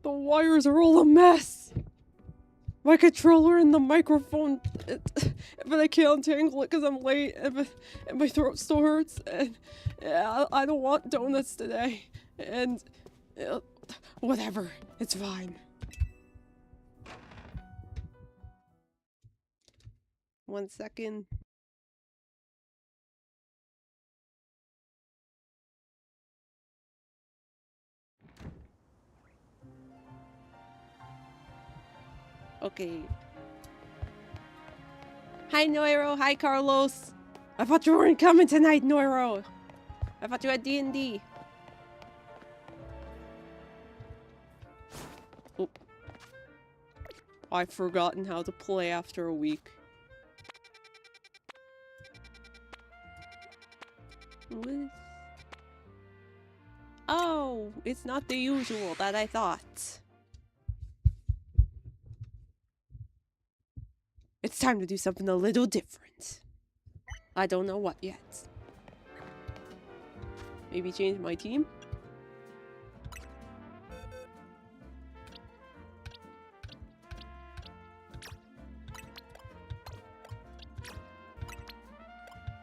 The wires are all a mess. My controller and the microphone, but I can't untangle it because I'm late, and my throat still hurts, and I don't want donuts today, and whatever, it's fine. 1 second. Okay. Hi, Noiro. Hi, Carlos. I thought you weren't coming tonight, Noiro. I thought you had D&D. Oh. I've forgotten how to play after a week. What is... Oh, it's not the usual that I thought. It's time to do something a little different. I don't know what yet. Maybe change my team?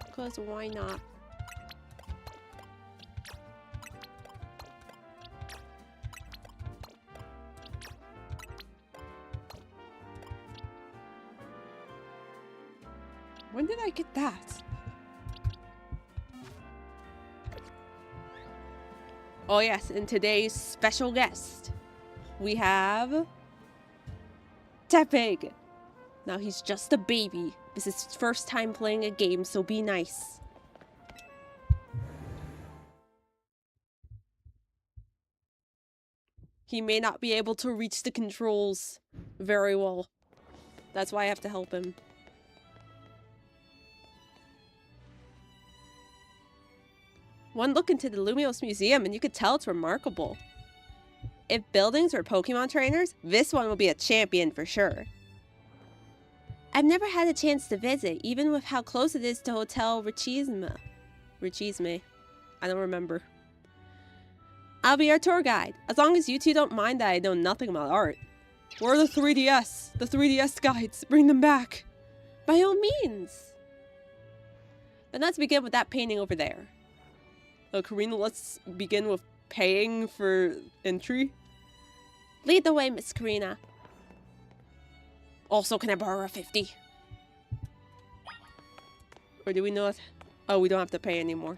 Because why not? When did I get that? Oh yes, and today's special guest, we have Tepig. Now he's just a baby. This is his first time playing a game, so be nice. He may not be able to reach the controls very well. That's why I have to help him. One look into the Lumiose Museum and you could tell it's remarkable. If buildings were Pokemon trainers, this one will be a champion for sure. I've never had a chance to visit, even with how close it is to Hotel Richisme. Richisme. I don't remember. I'll be your tour guide, as long as you two don't mind that I know nothing about art. Where are the 3DS? The 3DS guides. Bring them back. By all means. Then let's begin with that painting over there. Karina, let's begin with paying for entry. Lead the way, Miss Karina. Also, can I borrow a 50? Or do we know it? Oh, we don't have to pay anymore.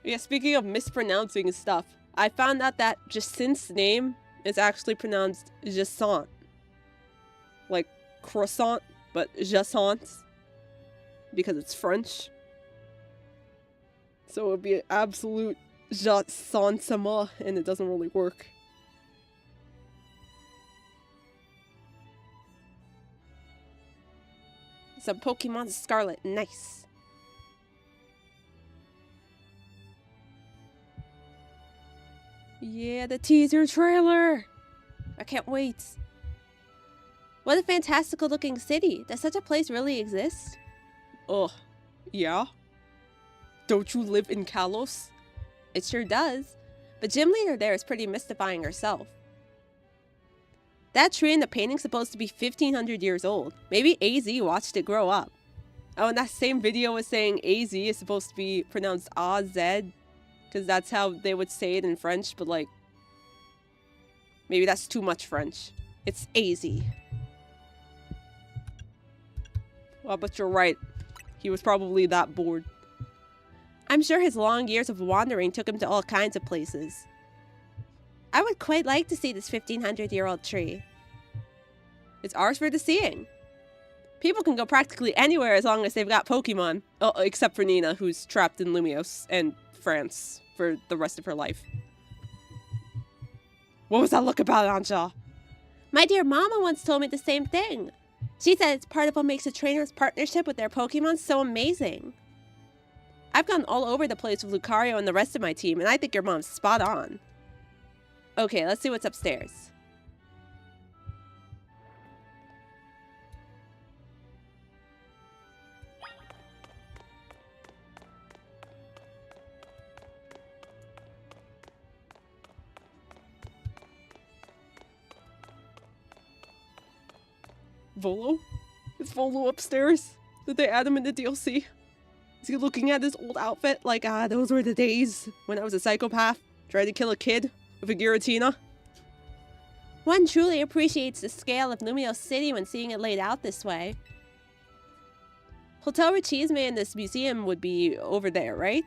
Yeah, speaking of mispronouncing stuff, I found out that Jacint's name is actually pronounced Jacint. Like croissant, but Jacint. Because it's French. So it would be an absolute Jacintama, and it doesn't really work. Some Pokemon Scarlet, nice. Yeah, the teaser trailer! I can't wait. What a fantastical looking city. Does such a place really exist? Ugh. Yeah? Don't you live in Kalos? It sure does. The gym leader there is pretty mystifying herself. That tree in the painting's supposed to be 1500 years old. Maybe AZ watched it grow up. Oh, and that same video was saying AZ is supposed to be pronounced AZ, because that's how they would say it in French, but like, maybe that's too much French. It's AZ. Well, but you're right. He was probably that bored. I'm sure his long years of wandering took him to all kinds of places. I would quite like to see this 1500-year-old tree. It's ours for the seeing. People can go practically anywhere as long as they've got Pokemon. Oh, except for Nina, who's trapped in Lumiose and France for the rest of her life. What was that look about, Anja? My dear mama once told me the same thing. She said it's part of what makes a trainer's partnership with their Pokemon so amazing. I've gone all over the place with Lucario and the rest of my team, and I think your mom's spot on. Okay, let's see what's upstairs. Volo? Is Volo upstairs? Did they add him in the DLC? Is he looking at his old outfit like, those were the days when I was a psychopath, trying to kill a kid with a guillotine? One truly appreciates the scale of Lumiose City when seeing it laid out this way. Hotel Rechisme and this museum would be over there, right?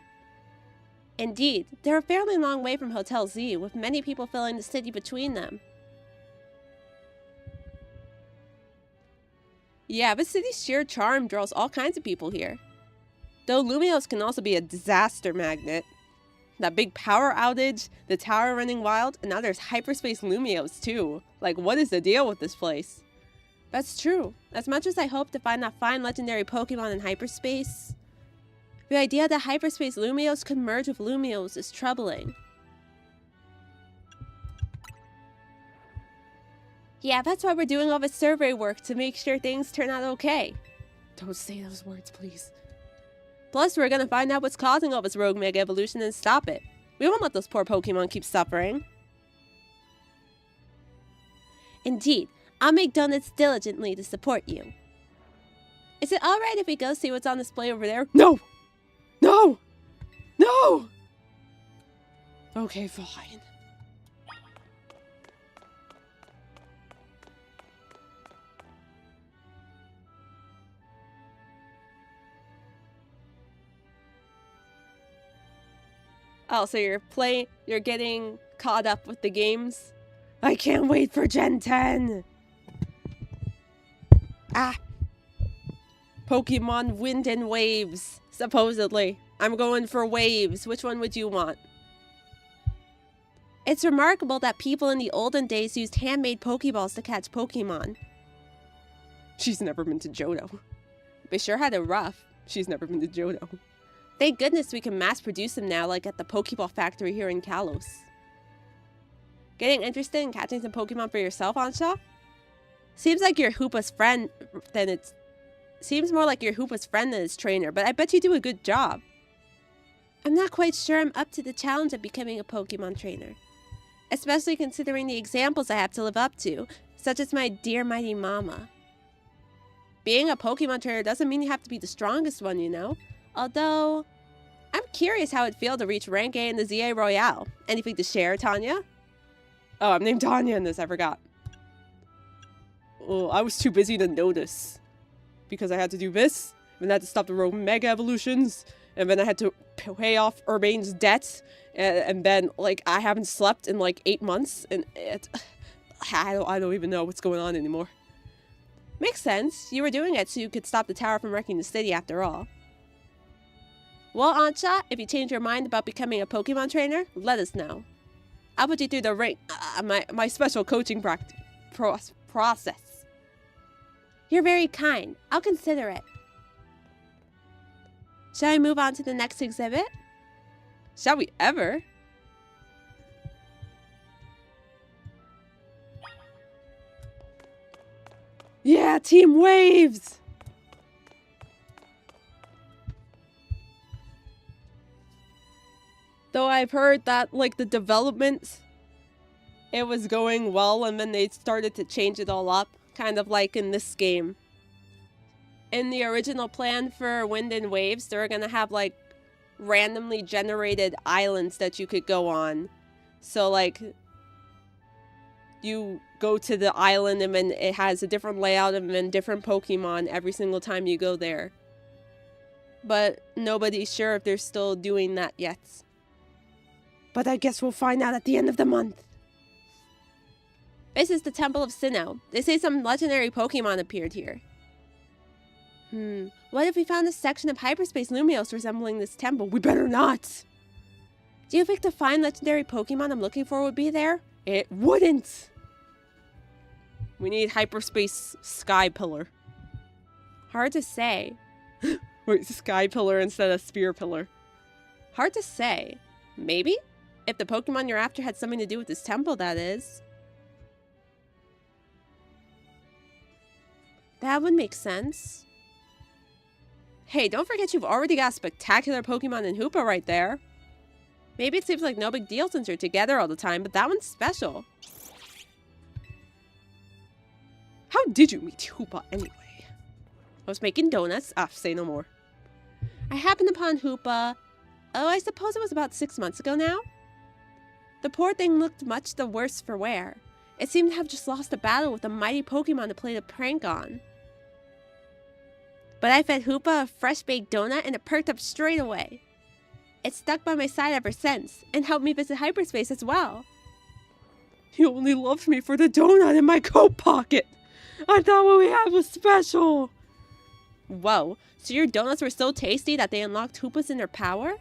Indeed, they're a fairly long way from Hotel Z, with many people filling the city between them. Yeah, the city's sheer charm draws all kinds of people here. Though Lumiose can also be a disaster magnet. That big power outage, the tower running wild, and now there's Hyperspace Lumiose too. Like, what is the deal with this place? That's true. As much as I hope to find that fine legendary Pokemon in Hyperspace, the idea that Hyperspace Lumiose could merge with Lumiose is troubling. Yeah, that's why we're doing all this survey work, to make sure things turn out okay. Don't say those words, please. Plus, we're gonna find out what's causing all this rogue mega evolution and stop it. We won't let those poor Pokemon keep suffering. Indeed, I'll make donuts diligently to support you. Is it alright if we go see what's on display over there? No! No! No! Okay, fine. Oh, so you're getting caught up with the games? I can't wait for Gen 10! Ah! Pokemon Wind and Waves, supposedly. I'm going for Waves. Which one would you want? It's remarkable that people in the olden days used handmade Pokeballs to catch Pokemon. She's never been to Johto. They sure had it rough. She's never been to Johto. Thank goodness we can mass produce them now, like at the Pokeball factory here in Kalos. Getting interested in catching some Pokemon for yourself, Ansha? Seems like you're Hoopa's friend than it's... Seems more like you're Hoopa's friend than his trainer, but I bet you do a good job. I'm not quite sure I'm up to the challenge of becoming a Pokemon trainer. Especially considering the examples I have to live up to, such as my dear mighty mama. Being a Pokemon trainer doesn't mean you have to be the strongest one, you know? Although, I'm curious how it'd feel to reach rank A in the ZA Royale. Anything to share, Tanya? Oh, I'm named Tanya in this, I forgot. Oh, I was too busy to notice. Because I had to do this, and I had to stop the rogue mega evolutions, and then I had to pay off Urbane's debt, and then, like, I haven't slept in, like, 8 months, and I don't even know what's going on anymore. Makes sense. You were doing it so you could stop the tower from wrecking the city after all. Well, Ansha, if you change your mind about becoming a Pokemon trainer, let us know. I'll put you through the my special coaching process. You're very kind. I'll consider it. Shall I move on to the next exhibit? Shall we ever? Yeah, Team Waves! Though I've heard that, like, the development, it was going well, and then they started to change it all up, kind of like in this game. In the original plan for Wind and Waves, they were gonna have, like, randomly generated islands that you could go on. So, like, you go to the island, and then it has a different layout, and then different Pokemon every single time you go there. But nobody's sure if they're still doing that yet. But I guess we'll find out at the end of the month. This is the Temple of Sinnoh. They say some legendary Pokemon appeared here. What if we found a section of Hyperspace Lumiose resembling this temple? We better not! Do you think the fine legendary Pokemon I'm looking for would be there? It wouldn't! We need Hyperspace Sky Pillar. Hard to say. Wait, Sky Pillar instead of Spear Pillar. Hard to say. Maybe? If the Pokemon you're after had something to do with this temple, that is. That would make sense. Hey, don't forget you've already got a spectacular Pokemon in Hoopa right there. Maybe it seems like no big deal since you're together all the time, but that one's special. How did you meet Hoopa anyway? I was making donuts. Say no more. I happened upon Hoopa, I suppose it was about 6 months ago now. The poor thing looked much the worse for wear. It seemed to have just lost a battle with a mighty Pokemon to play the prank on. But I fed Hoopa a fresh-baked donut and it perked up straight away. It's stuck by my side ever since, and helped me visit Hyperspace as well. You only loved me for the donut in my coat pocket! I thought what we had was special! Whoa, so your donuts were so tasty that they unlocked Hoopas in their power?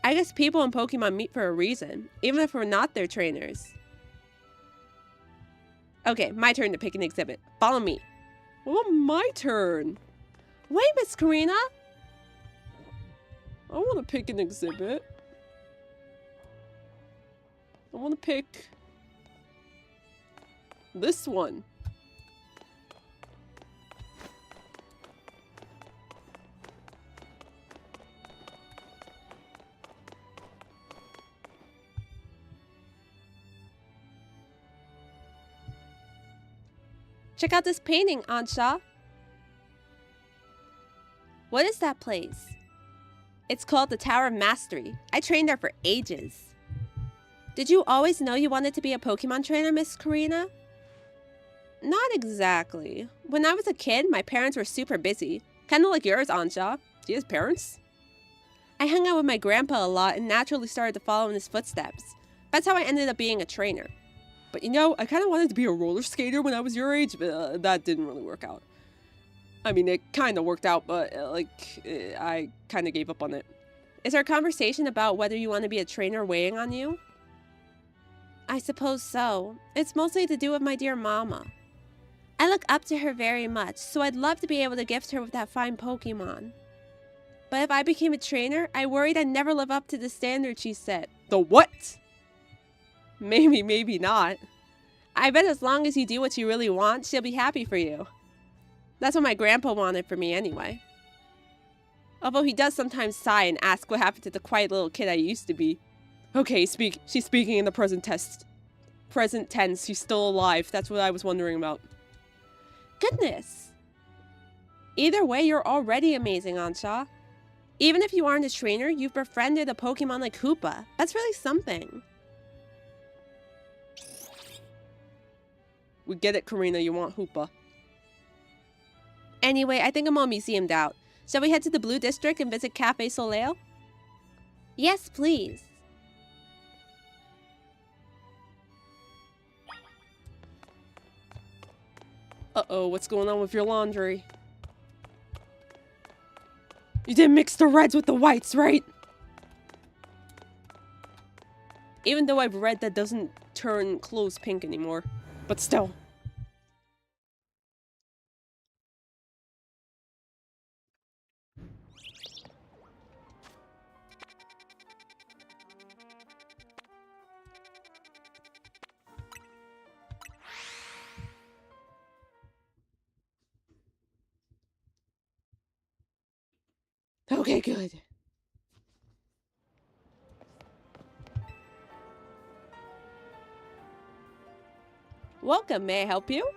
I guess people and Pokemon meet for a reason, even if we're not their trainers. Okay, my turn to pick an exhibit. Follow me. Well, my turn. Wait, Miss Karina! I want to pick an exhibit. I want to pick this one. Check out this painting, Ansha. What is that place? It's called the Tower of Mastery. I trained there for ages. Did you always know you wanted to be a Pokemon trainer, Miss Karina? Not exactly. When I was a kid, my parents were super busy. Kinda like yours, Ansha. Do you have parents? I hung out with my grandpa a lot and naturally started to follow in his footsteps. That's how I ended up being a trainer. But you know, I kind of wanted to be a roller skater when I was your age, but that didn't really work out. I mean, it kind of worked out, but I kind of gave up on it. Is our conversation about whether you want to be a trainer weighing on you? I suppose so. It's mostly to do with my dear mama. I look up to her very much, so I'd love to be able to gift her with that fine Pokemon. But if I became a trainer, I worried I'd never live up to the standard she set. The what? Maybe, maybe not. I bet as long as you do what you really want, she'll be happy for you. That's what my grandpa wanted for me anyway. Although he does sometimes sigh and ask what happened to the quiet little kid I used to be. Okay, she's speaking in the present tense. She's still alive. That's what I was wondering about. Goodness. Either way, you're already amazing, Ansha. Even if you aren't a trainer, you've befriended a Pokemon like Hoopa. That's really something. We get it, Karina. You want Hoopa. Anyway, I think I'm all museumed out. Shall we head to the Blue District and visit Cafe Soleil? Yes, please. Uh-oh, what's going on with your laundry? You didn't mix the reds with the whites, right? Even though I've read that doesn't turn clothes pink anymore. But still. Okay, good. Welcome, may I help you?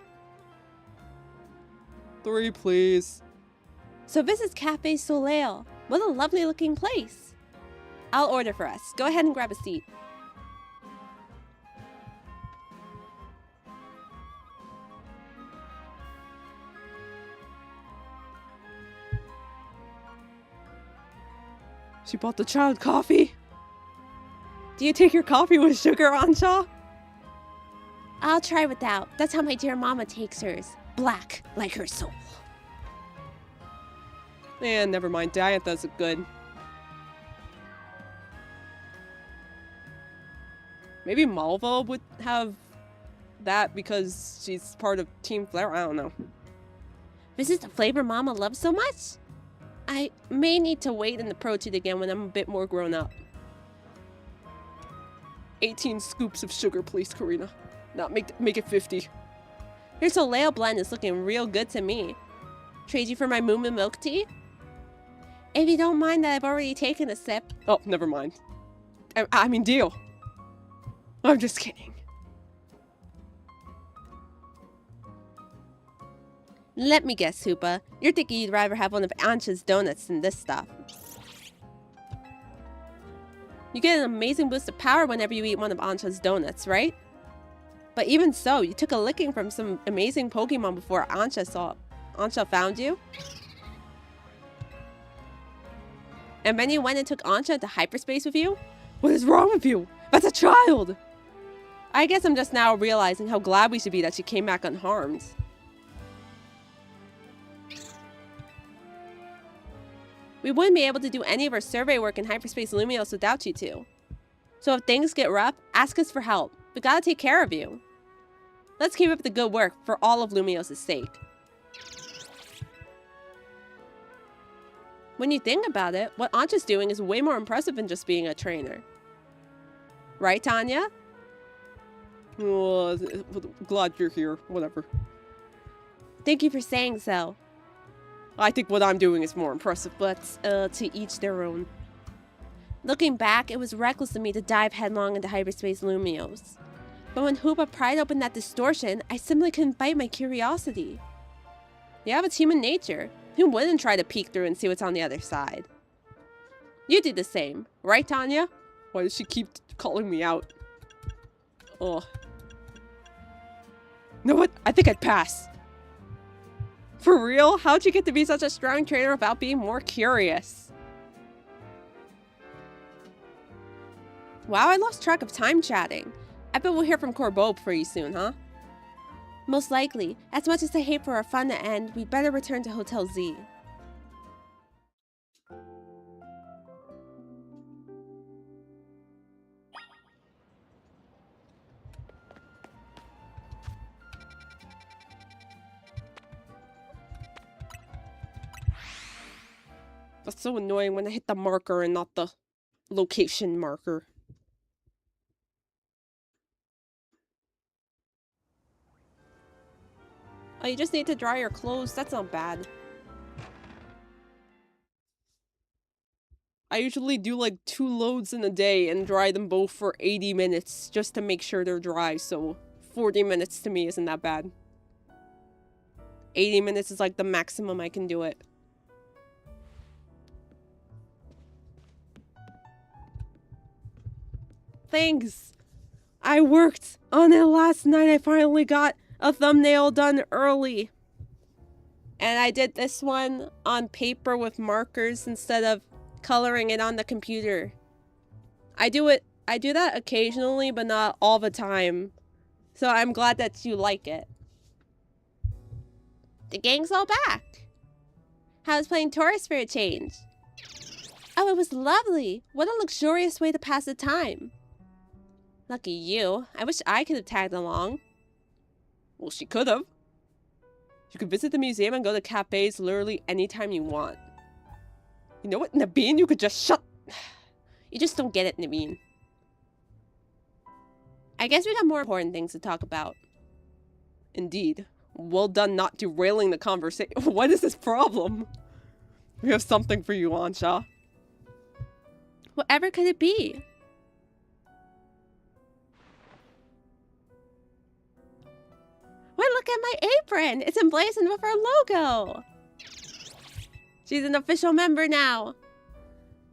3, please. So this is Cafe Soleil. What a lovely looking place. I'll order for us. Go ahead and grab a seat. She bought the child coffee. Do you take your coffee with sugar, Ansha? I'll try without. That's how my dear mama takes hers. Black, like her soul. Never mind. Diantha's good. Maybe Malva would have that because she's part of Team Flare. I don't know. This is the flavor Mama loves so much? I may need to wait and approach it again when I'm a bit more grown up. 18 scoops of sugar, please, Karina. Not make it 50. Your Soleil blend is looking real good to me. Trade you for my Moo Moo milk tea? If you don't mind that I've already taken a sip. Oh, never mind. I mean, deal. I'm just kidding. Let me guess, Hoopa. You're thinking you'd rather have one of Ancha's donuts than this stuff. You get an amazing boost of power whenever you eat one of Ancha's donuts, right? But even so, you took a licking from some amazing Pokemon before Ancha found you? And then you went and took Ancha into hyperspace with you? What is wrong with you? That's a child! I guess I'm just now realizing how glad we should be that she came back unharmed. We wouldn't be able to do any of our survey work in Hyperspace Lumiose without you two. So if things get rough, ask us for help. We gotta take care of you. Let's keep up the good work for all of Lumiose's sake. When you think about it, what Ancha's doing is way more impressive than just being a trainer. Right, Tanya? Oh, glad you're here. Whatever. Thank you for saying so. I think what I'm doing is more impressive, but To each their own. Looking back, it was reckless of me to dive headlong into Hyperspace Lumiose. But when Hoopa pried open that distortion, I simply couldn't fight my curiosity. Yeah, it's human nature. Who wouldn't try to peek through and see what's on the other side? You do the same, right, Tanya? Why does she keep calling me out? Oh. You know what? I think I'd pass. For real? How'd you get to be such a strong trainer without being more curious? Wow, I lost track of time chatting. I bet we'll hear from Corbeau pretty soon, huh? Most likely. As much as I hate for our fun to end, we'd better return to Hotel Z. That's so annoying when I hit the marker and not the location marker. Oh, you just need to dry your clothes. That's not bad. I usually do like 2 loads in a day and dry them both for 80 minutes just to make sure they're dry, so 40 minutes to me isn't that bad. 80 minutes is like the maximum I can do it. Thanks. I worked on it last night. I finally got a thumbnail done early. And I did this one on paper with markers instead of coloring it on the computer. I do that occasionally, but not all the time. So I'm glad that you like it. The gang's all back. How was playing tourist for a change? Oh, it was lovely. What a luxurious way to pass the time. Lucky you. I wish I could have tagged along. Well, she could have. You could visit the museum and go to cafes literally anytime you want. You know what, Naveen? You could just shut... You just don't get it, Naveen. I guess we got more important things to talk about. Indeed. Well done not derailing the conversation. What is this problem? We have something for you, Ancha. Whatever could it be? Wait, look at my apron! It's emblazoned with our logo! She's an official member now.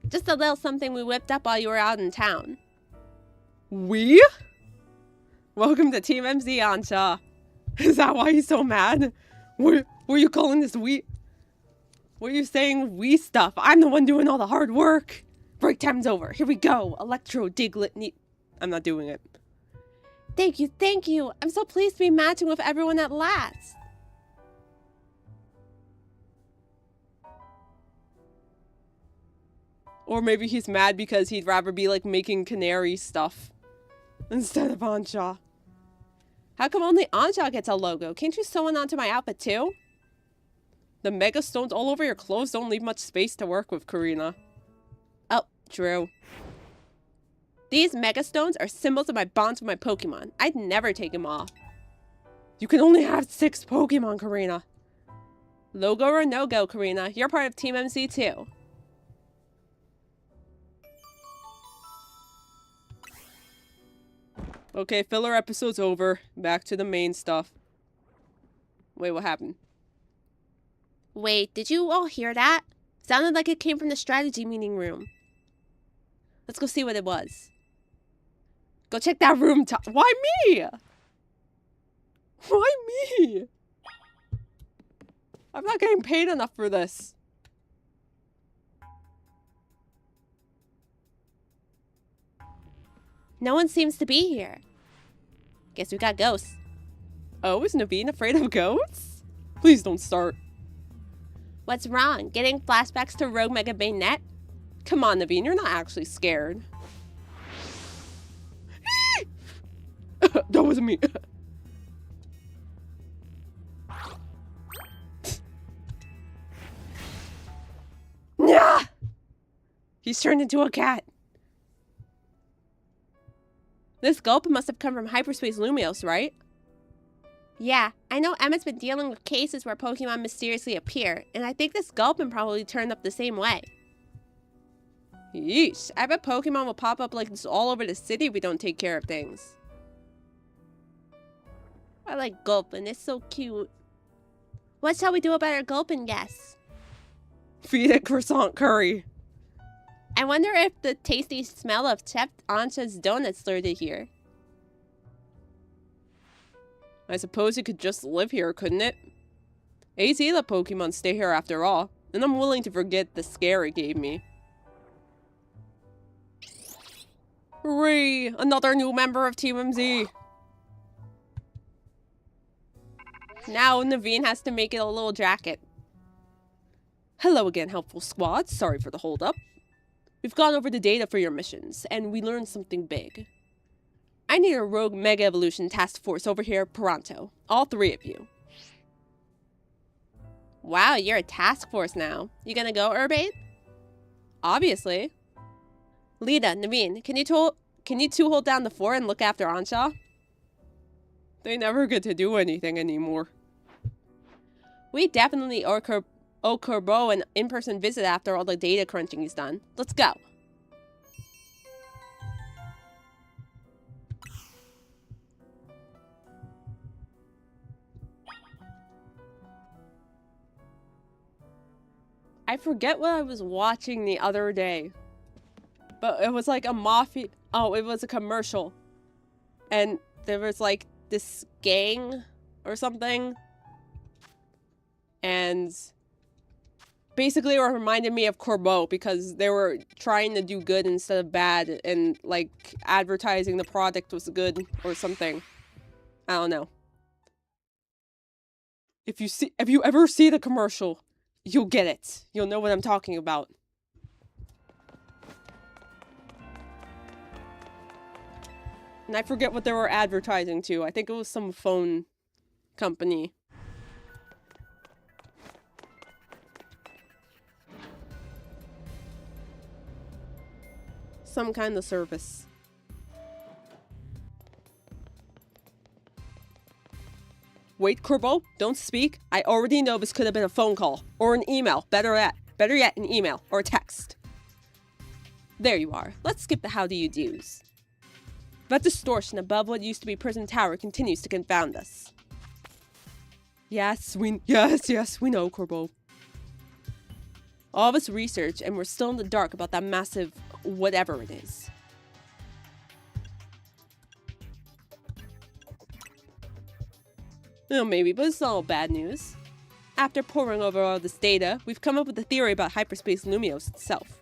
Just a little something we whipped up while you were out in town. We? Welcome to Team MZ, Ancha. Is that why he's so mad? What are you calling this we? What are you saying we stuff? I'm the one doing all the hard work. Break time's over. Here we go. Electro, Diglett, I'm not doing it. Thank you, thank you. I'm so pleased to be matching with everyone at last. Or maybe he's mad because he'd rather be like making canary stuff instead of Ancha. How come only Ancha gets a logo? Can't you sew one onto my outfit too? The mega stones all over your clothes don't leave much space to work with, Karina. Oh, true. These mega stones are symbols of my bonds with my Pokemon. I'd never take them off. You can only have 6 Pokemon, Karina. Logo or no-go, Karina. You're part of Team MC too. Okay, filler episode's over. Back to the main stuff. Wait, what happened? Wait, did you all hear that? Sounded like it came from the strategy meeting room. Let's go see what it was. Go check that room. Why me? Why me? I'm not getting paid enough for this. No one seems to be here. Guess we got ghosts. Oh, is Naveen afraid of ghosts? Please don't start. What's wrong? Getting flashbacks to Rogue Mega Bayonet? Come on, Naveen, you're not actually scared. That wasn't me. Nah! He's turned into a cat. This gulp must have come from Hyperspace Lumiose, right? Yeah, I know Emmett's been dealing with cases where Pokemon mysteriously appear, and I think this Gulpin probably turned up the same way. Yeesh, I bet Pokemon will pop up like this all over the city if we don't take care of things. I like Gulpin, it's so cute. What shall we do about our Gulpin guests? Feed it croissant curry. I wonder if the tasty smell of Chef Ancha's donuts lured it here. I suppose it could just live here, couldn't it? AZ let Pokemon stay here after all, and I'm willing to forget the scare it gave me. Hooray! Another new member of Team MZ! Now Naveen has to make it a little jacket. Hello again, helpful squad. Sorry for the hold-up. We've gone over the data for your missions, and we learned something big. I need a rogue Mega Evolution task force over here pronto. All 3 of you. Wow, you're a task force now. You gonna go, Urbane? Obviously. Lita, Naveen, can you two hold down the fort and look after Ansha? They never get to do anything anymore. We definitely owe Kerbo an in-person visit after all the data crunching he's done. Let's go. I forget what I was watching the other day. But it was like a mafia... Oh, it was a commercial. And there was like this gang or something. And basically it reminded me of Corbeau because they were trying to do good instead of bad. And like advertising the product was good or something. I don't know. If you ever see the commercial, you'll get it. You'll know what I'm talking about. And I forget what they were advertising to. I think it was some phone company. Some kind of service. Wait, Kerbo, don't speak. I already know this could have been a phone call. Or an email. Better yet, an email. Or a text. There you are. Let's skip the how do you do's. That distortion above what used to be Prison Tower continues to confound us. Yes, we know, Kerbo. All this research, and we're still in the dark about that massive whatever it is. Oh, maybe, but it's not all bad news. After poring over all this data, we've come up with a theory about Hyperspace Lumiose itself.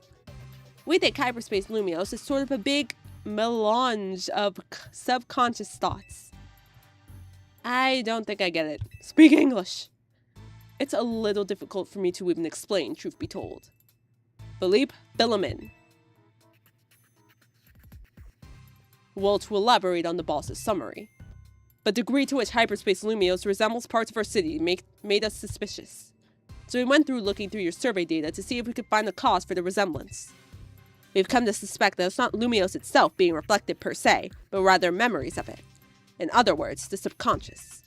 We think Hyperspace Lumiose is sort of a big melange of subconscious thoughts. I don't think I get it. Speak English! It's a little difficult for me to even explain, truth be told. Philippe Billamin. Well, to elaborate on the boss's summary. The degree to which Hyperspace Lumiose resembles parts of our city made us suspicious. So we went through looking through your survey data to see if we could find the cause for the resemblance. We've come to suspect that it's not Lumiose itself being reflected per se, but rather memories of it. In other words, the subconscious.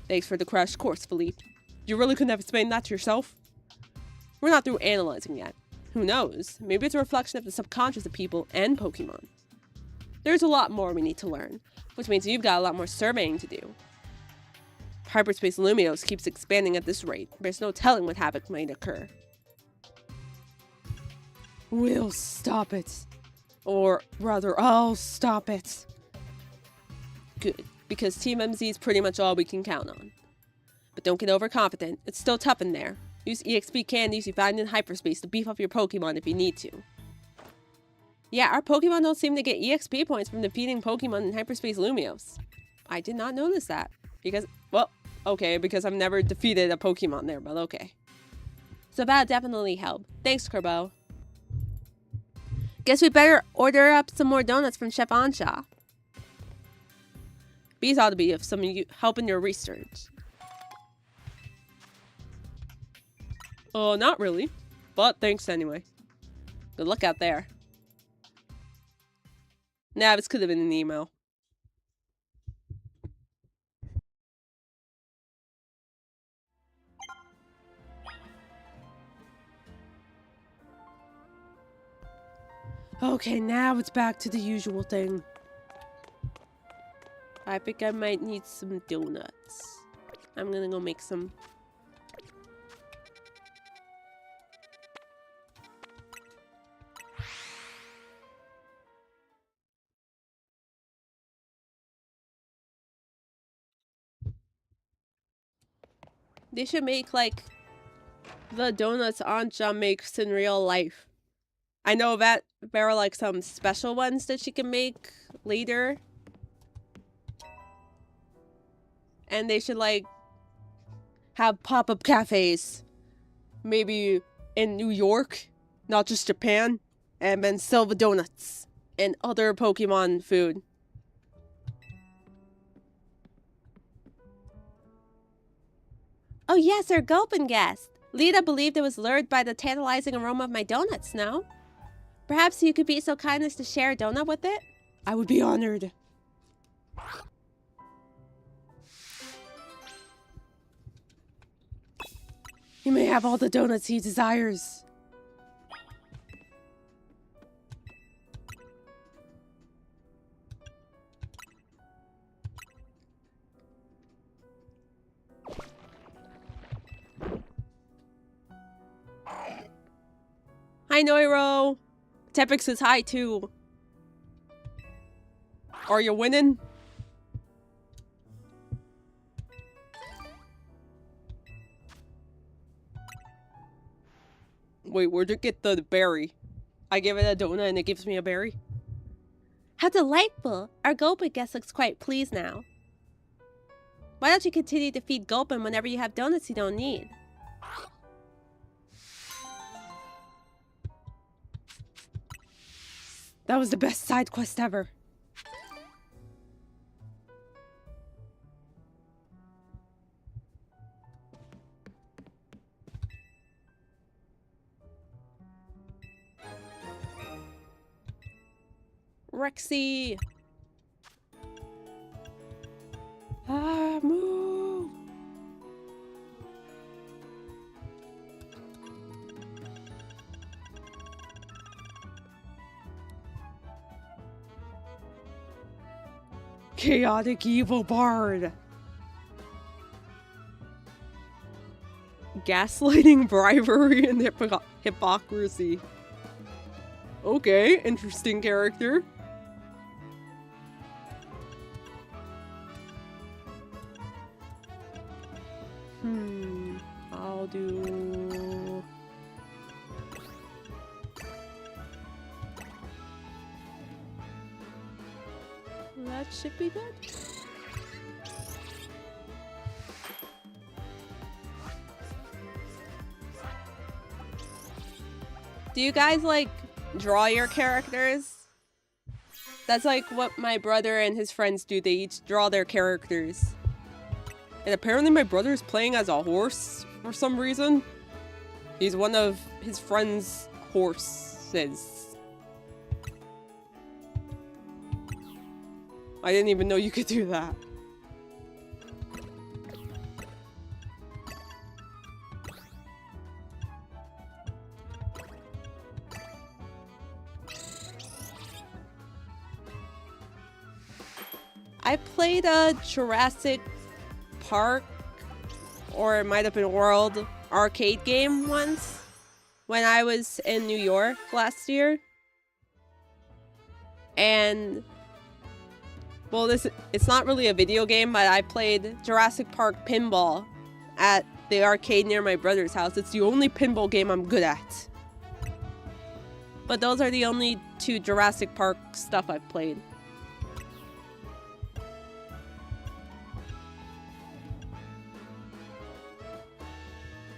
Thanks for the crash course, Philippe. You really couldn't have explained that to yourself? We're not through analyzing yet. Who knows? Maybe it's a reflection of the subconscious of people and Pokemon. There's a lot more we need to learn, which means you've got a lot more surveying to do. Hyperspace Lumiose keeps expanding at this rate, there's no telling what havoc might occur. We'll stop it. Or rather, I'll stop it. Good, because Team MZ is pretty much all we can count on. But don't get overconfident, it's still tough in there. Use EXP candies you find in Hyperspace to beef up your Pokemon if you need to. Yeah, our Pokemon don't seem to get EXP points from defeating Pokemon in Hyperspace Lumiose. I did not notice that. Because, well, okay, because I've never defeated a Pokemon there, but okay. So that'll definitely help. Thanks, Kerbo. Guess we better order up some more donuts from Chef Ansha. These ought to be of some help in your research. Oh, not really. But thanks anyway. Good luck out there. Nah, this could have been an email. Okay, now it's back to the usual thing. I think I might need some donuts. I'm gonna go make some. They should make, like, the donuts Ansha makes in real life. I know that there are, like, some special ones that she can make later. And they should, like, have pop-up cafes. Maybe in New York, not just Japan. And then sell the donuts and other Pokemon food. Oh yes, our Gulpin guest. Lita believed it was lured by the tantalizing aroma of my donuts, no? Perhaps you could be so kind as to share a donut with it? I would be honored. You may have all the donuts he desires. Hi, Noiro. Tepix is hi, too. Are you winning? Wait, where'd you get the berry? I give it a donut and it gives me a berry? How delightful! Our Gulpin guest looks quite pleased now. Why don't you continue to feed Gulpin whenever you have donuts you don't need? That was the best side quest ever. Rexy! Ah, move! Chaotic evil bard. Gaslighting, bribery, and hypocrisy. Okay, interesting character. I'll do... That should be good. Do you guys, like, draw your characters? That's like what my brother and his friends do. They each draw their characters. And apparently my brother is playing as a horse for some reason. He's one of his friend's horses. I didn't even know you could do that. I played a Jurassic Park or it might have been World arcade game once when I was in New York last year. And well, it's not really a video game, but I played Jurassic Park Pinball at the arcade near my brother's house. It's the only pinball game I'm good at. But those are the only 2 Jurassic Park stuff I've played.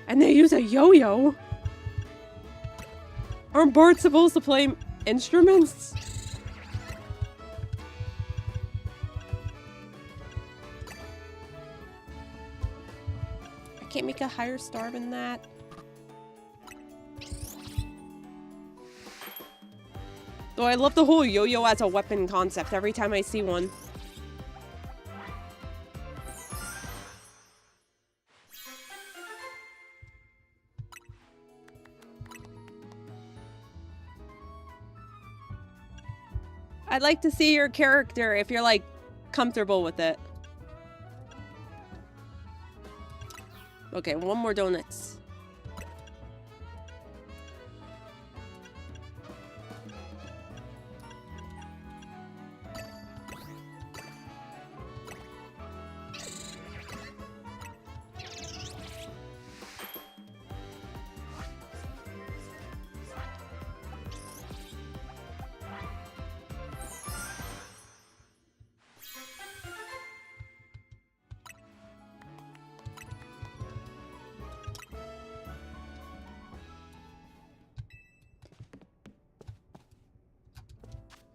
And they use a yo-yo? Aren't bards supposed to play instruments? I can't make a higher star than that. Though I love the whole yo-yo as a weapon concept every time I see one. I'd like to see your character if you're like comfortable with it. Okay, 1 more donuts.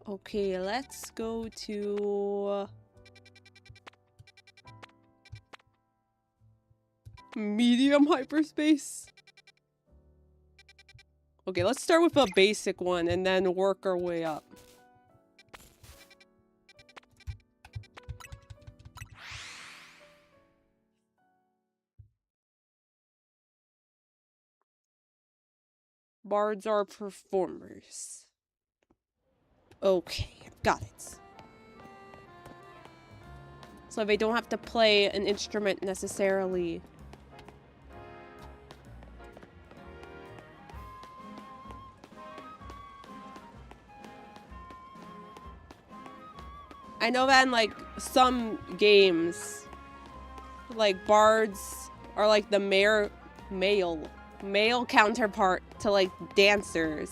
Okay, let's go to medium hyperspace. Okay, let's start with a basic one and then work our way up. Bards are performers. Okay, got it. So they don't have to play an instrument necessarily. I know that in like some games, like bards are like the male counterpart to like dancers.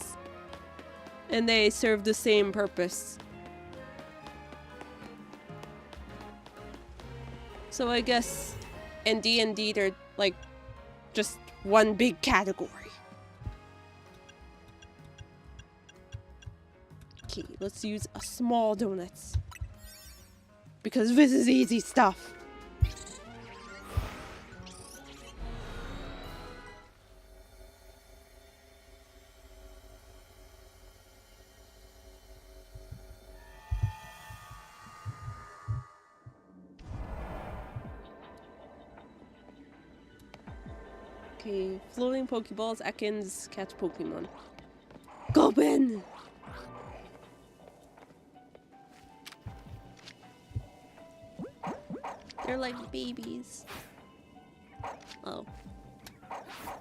And they serve the same purpose. So I guess in D&D they're like just one big category. Okay, let's use a small donuts. Because this is easy stuff. Okay, floating Pokeballs, Ekans, catch Pokemon. Goblin! They're like babies. Oh.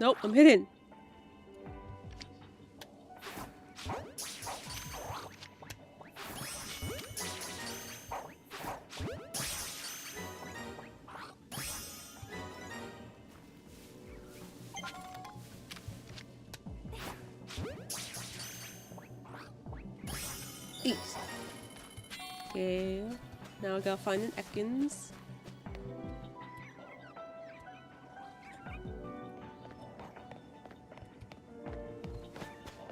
Nope, I'm hidden. Okay, now I gotta find an Ekans.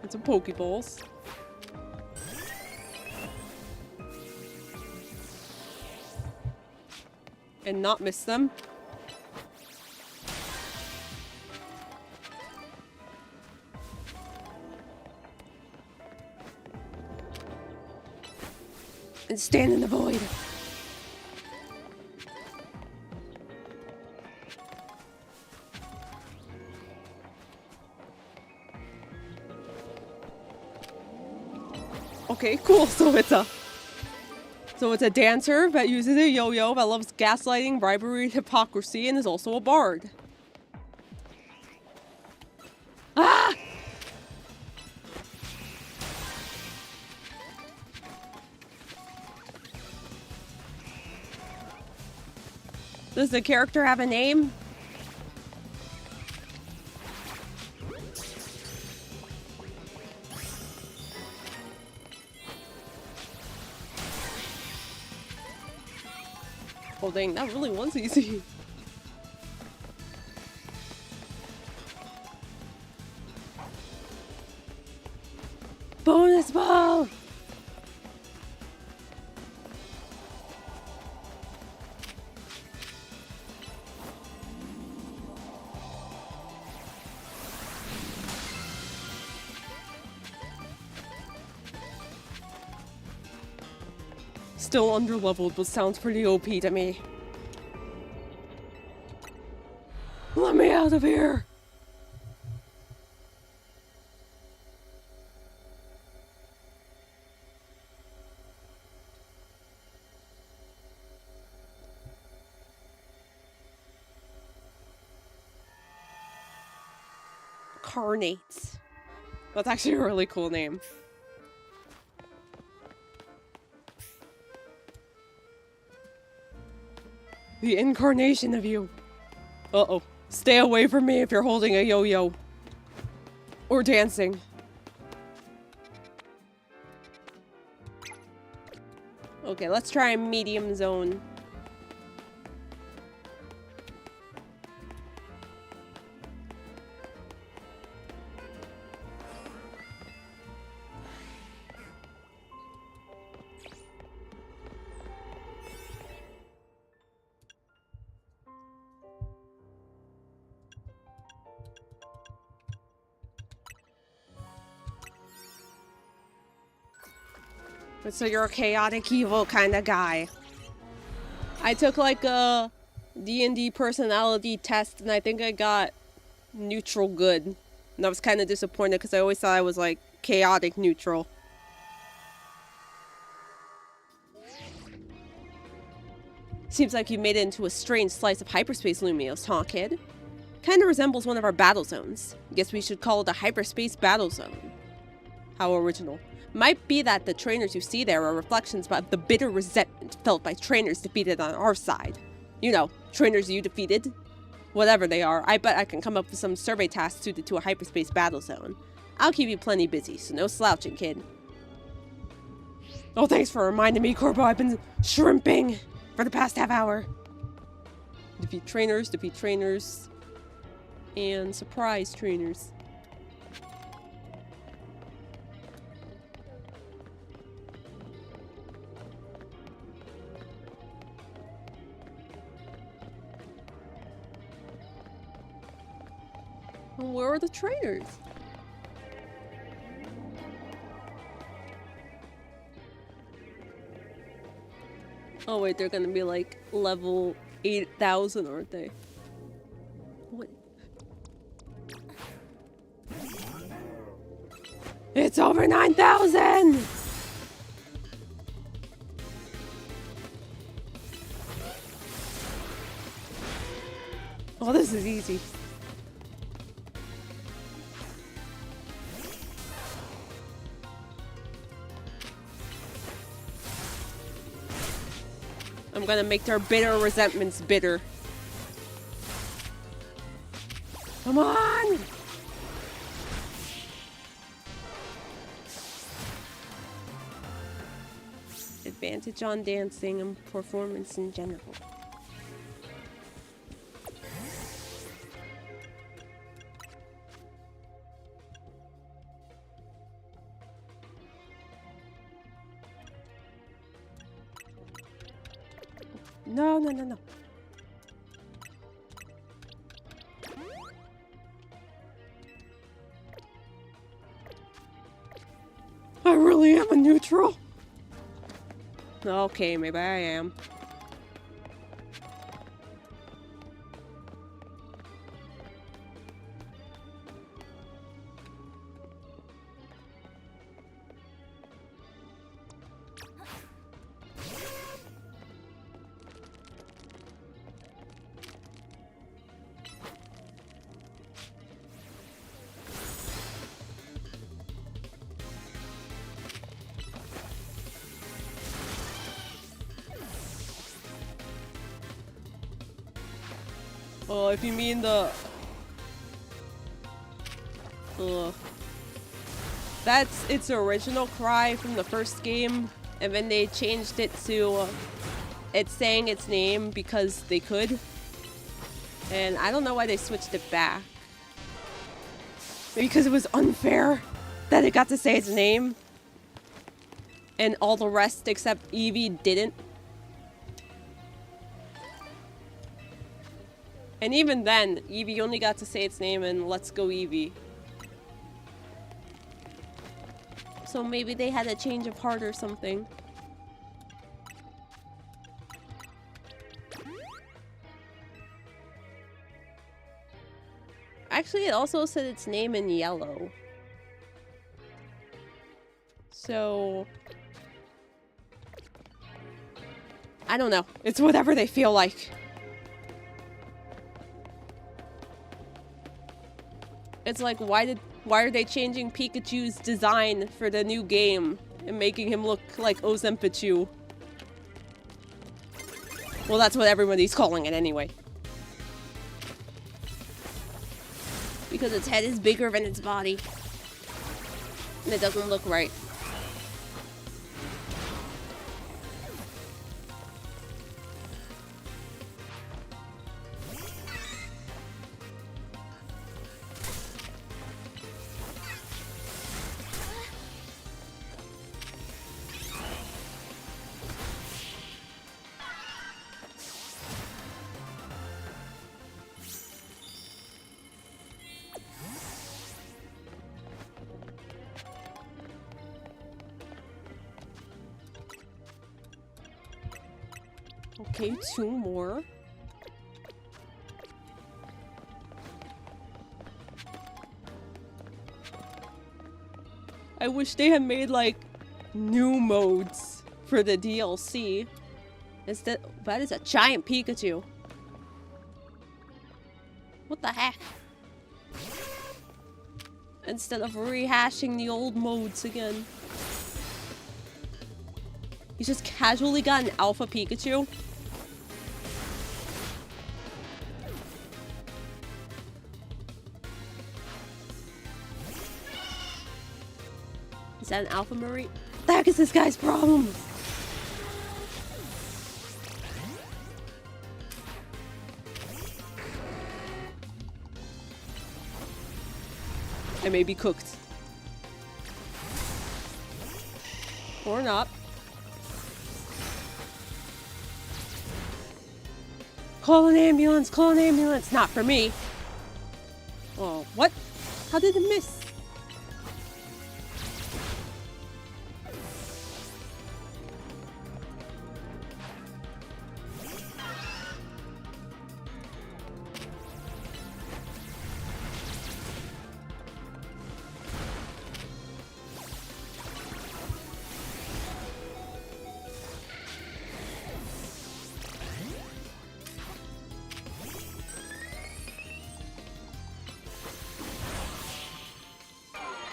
And some Pokeballs. And not miss them. And stand in the void. Okay, cool. So it's a dancer that uses a yo-yo that loves gaslighting, bribery, hypocrisy, and is also a bard. Does the character have a name? Oh dang, that really was easy. Bonus ball! Still underleveled, but sounds pretty OP to me. Let me out of here! Carnates. That's actually a really cool name. The incarnation of you. Uh-oh. Stay away from me if you're holding a yo-yo. Or dancing. Okay, let's try a medium zone. So you're a chaotic evil kind of guy. I took like a D&D personality test and I think I got neutral good. And I was kind of disappointed because I always thought I was like chaotic neutral. Seems like you made it into a strange slice of hyperspace, Lumiose, huh, kid? Kinda resembles one of our battle zones. Guess we should call it a hyperspace battle zone. How original. Might be that the trainers you see there are reflections of the bitter resentment felt by trainers defeated on our side. You know, trainers you defeated. Whatever they are, I bet I can come up with some survey tasks suited to a hyperspace battle zone. I'll keep you plenty busy, so no slouching, kid. Oh, thanks for reminding me, Corpo. I've been shrimping for the past half hour. Defeat trainers, and surprise trainers. Where are the trainers? Oh wait, they're gonna be like level 8,000, aren't they? What? It's over 9,000! Oh, this is easy. I'm gonna make their bitter resentments bitter. Come on! Advantage on dancing and performance in general. No, no, no, no. I really am a neutral. Okay, maybe I am. Oh, if you mean the... That's its original cry from the first game, and then they changed it to it's saying its name because they could. And I don't know why they switched it back. Maybe because it was unfair that it got to say its name and all the rest except Eevee didn't. And even then, Eevee only got to say its name in Let's Go Eevee. So maybe they had a change of heart or something. Actually, it also said its name in yellow. So... I don't know. It's whatever they feel like. It's like, why are they changing Pikachu's design for the new game and making him look like Ozempichu? Well, that's what everybody's calling it anyway. Because its head is bigger than its body. And it doesn't look right. Okay, 2 more. I wish they had made, like, new modes for the DLC. That is a giant Pikachu. What the heck? Instead of rehashing the old modes again. You just casually got an Alpha Pikachu? Is that an Alpha Marie? What the heck is this guy's problem? I may be cooked. Or not. Call an ambulance, call an ambulance. Not for me. Oh, what? How did it miss?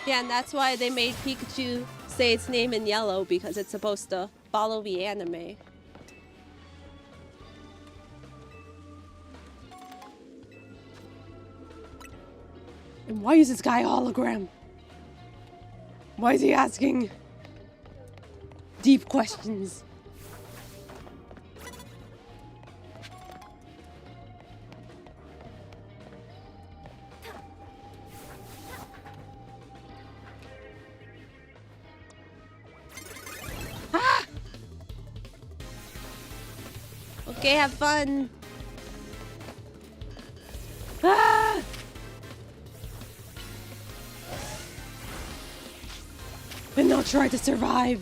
Yeah, and that's why they made Pikachu say its name in yellow, because it's supposed to follow the anime. And why is this guy a hologram? Why is he asking deep questions? Okay, have fun. Ah! And now try to survive.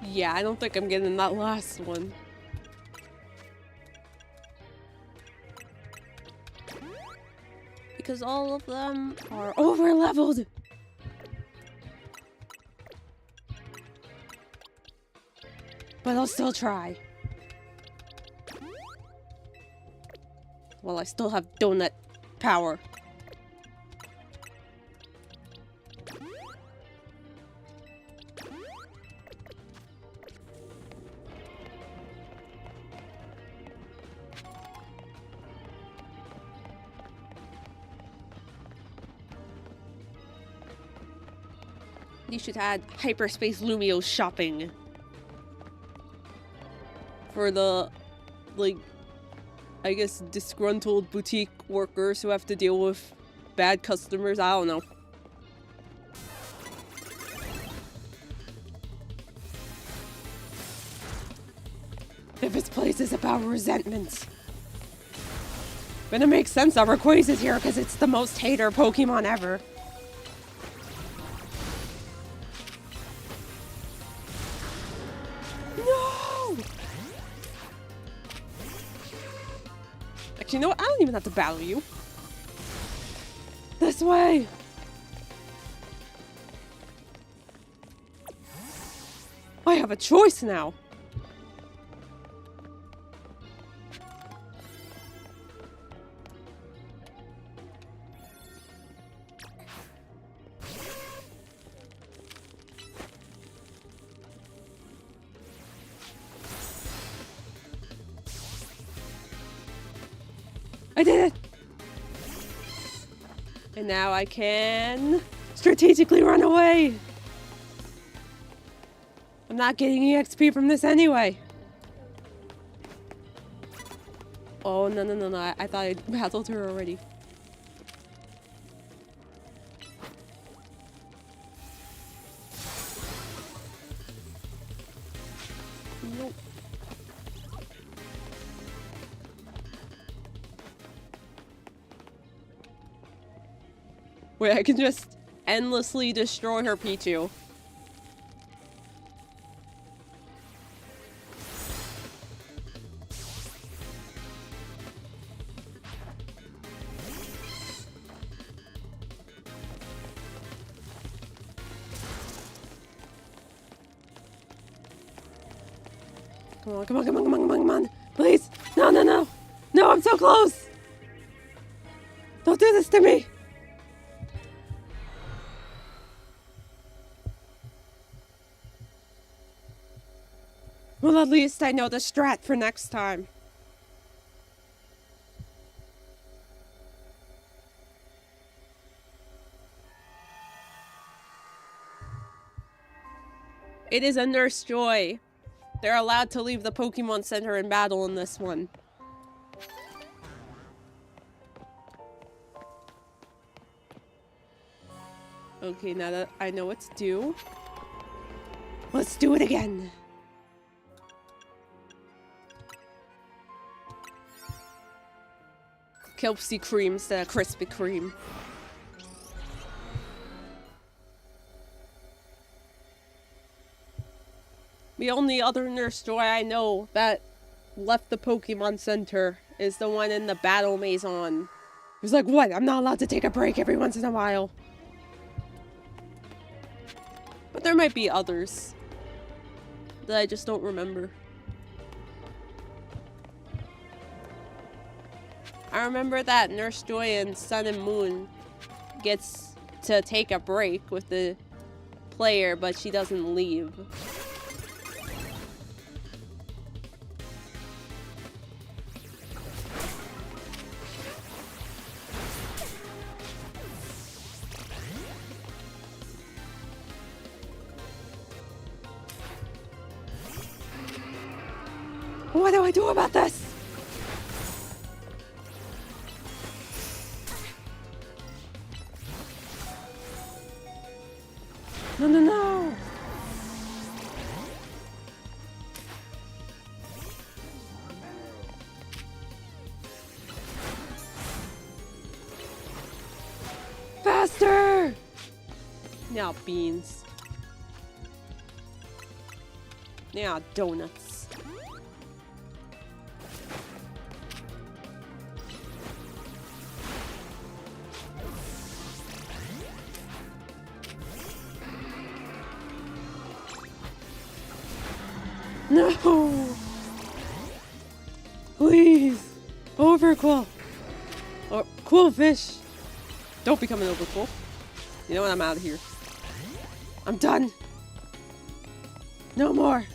Yeah, I don't think I'm getting that last one. Because all of them are over-leveled. But I'll still try. Well, I still have donut power. You should add Hyperspace Lumiose shopping. For the, like, I guess disgruntled boutique workers who have to deal with bad customers. I don't know. If this place is about resentment. But it makes sense that Rayquaza is here because it's the most hater Pokemon ever. No! Actually, you know what? I don't even have to battle you. This way! I have a choice now. I did it! And now I can strategically run away! I'm not getting EXP from this anyway. Oh, no. I thought I battled her already. Nope. Wait, I can just endlessly destroy her Pichu. Come on. Please. No. No, I'm so close. Don't do this to me. Well, at least I know the strat for next time. It is a Nurse Joy. They're allowed to leave the Pokemon Center in battle in this one. Okay, now that I know what to do, let's do it again. Kelpsy Cream instead of Krispy Kreme. The only other Nurse Joy I know that left the Pokemon Center is the one in the Battle Maison. He was like, what? I'm not allowed to take a break every once in a while. But there might be others that I just don't remember. I remember that Nurse Joy in Sun and Moon gets to take a break with the player, but she doesn't leave. What do I do about this? No. Faster! Now, beans. Yeah, donuts. No! Please! Overcool! Or cool fish! Don't become an overcool. You know what? I'm out of here. I'm done! No more!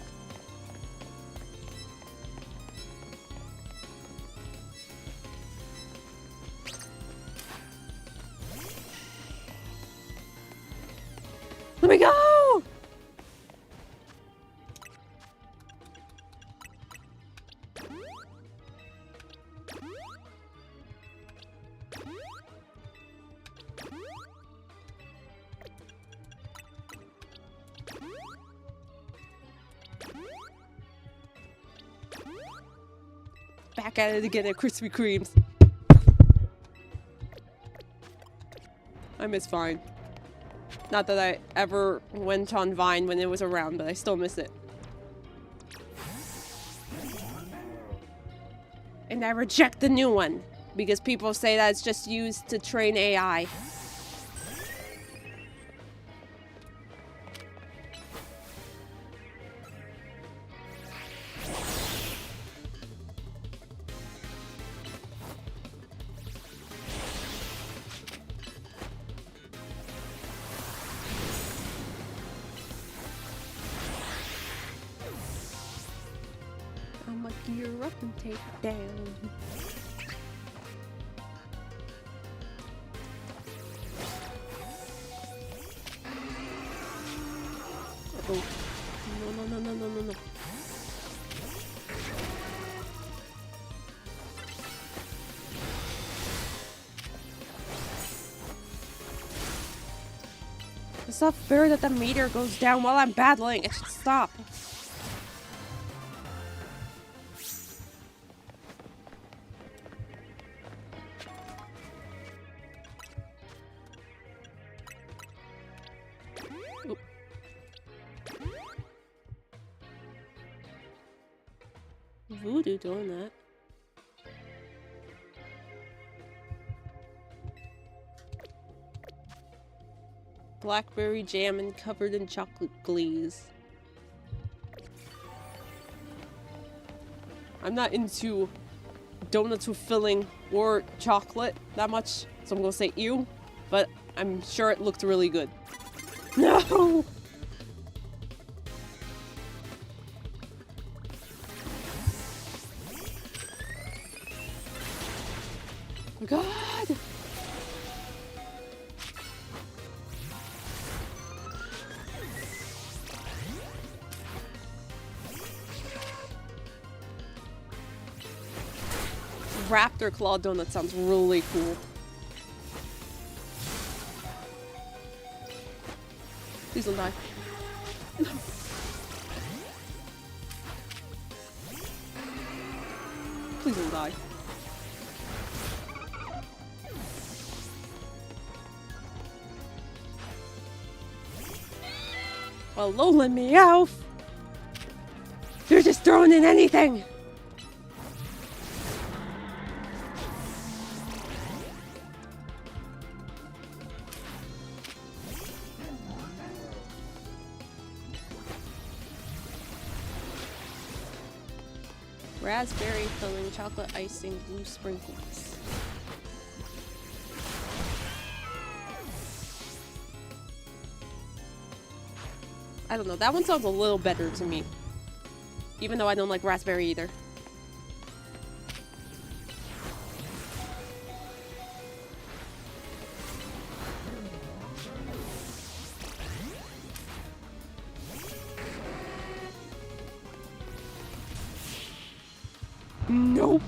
Let me go! Back at it again at Krispy Kremes. I miss Vine. Not that I ever went on Vine when it was around, but I still miss it. And I reject the new one because people say that it's just used to train AI. I'ma gear up and take it down. Uh-oh. No. It's not fair that the meter goes down while I'm battling. It should stop. Oop. Voodoo doing that. Blackberry jam and covered in chocolate glaze. I'm not into donuts with filling or chocolate that much, so I'm gonna say ew, but I'm sure it looked really good. No! Oh God! Raptor claw donut sounds really cool. Please don't die. No. Please don't die. Well, Lola Meowth! You're just throwing in anything! Raspberry filling, chocolate icing, blue sprinkles. I don't know, that one sounds a little better to me. Even though I don't like raspberry either. Nope.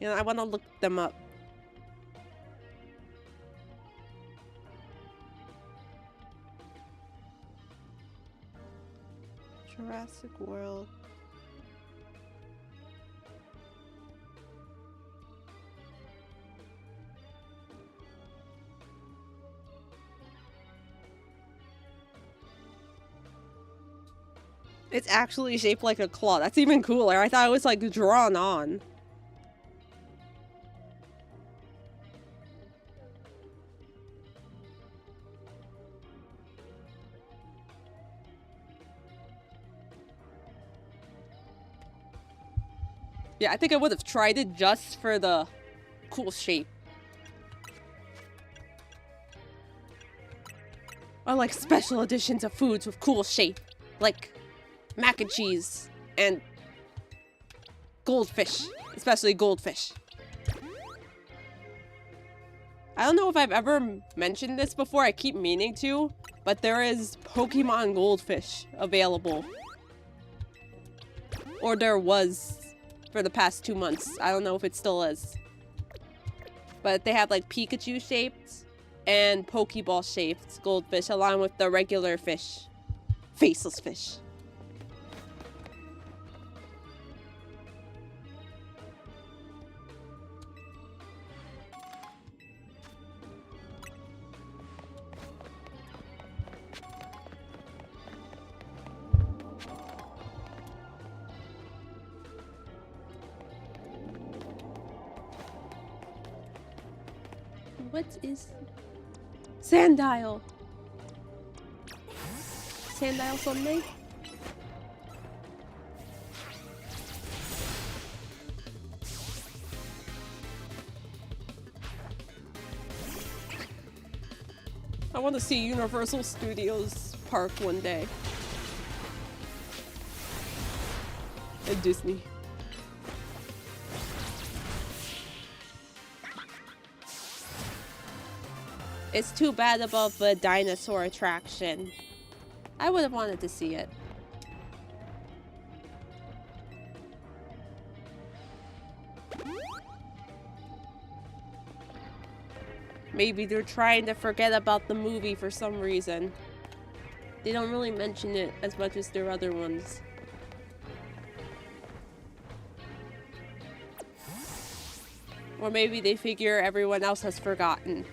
Yeah, I want to look them up. Jurassic World. It's actually shaped like a claw. That's even cooler. I thought it was like drawn on. Yeah, I think I would have tried it just for the cool shape. Or like special editions of foods with cool shape. Like mac and cheese and goldfish. Especially goldfish. I don't know if I've ever mentioned this before. I keep meaning to. But there is Pokemon Goldfish available. Or there was for the past 2 months. I don't know if it still is. But they have like Pikachu shaped and Pokeball shaped goldfish along with the regular fish. Faceless fish. What is Sandile? Sandile Sunday? I want to see Universal Studios Park one day. And Disney. It's too bad about the dinosaur attraction. I would have wanted to see it. Maybe they're trying to forget about the movie for some reason. They don't really mention it as much as their other ones. Or maybe they figure everyone else has forgotten.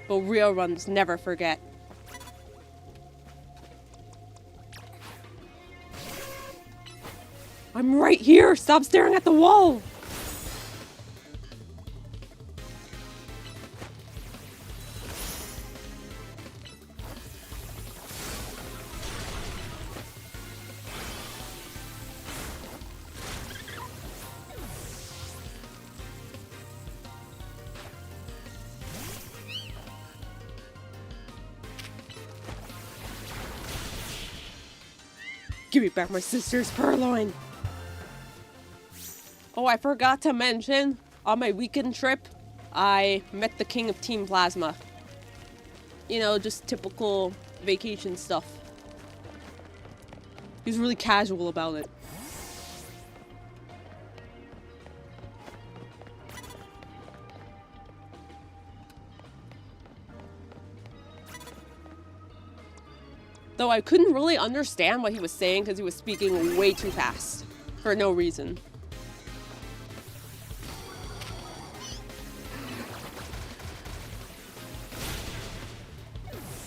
But real ones never forget. I'm right here! Stop staring at the wall! Give me back my sister's purloin. Oh, I forgot to mention, on my weekend trip, I met the king of Team Plasma. You know, just typical vacation stuff. He's really casual about it. Though I couldn't really understand what he was saying because he was speaking way too fast. For no reason.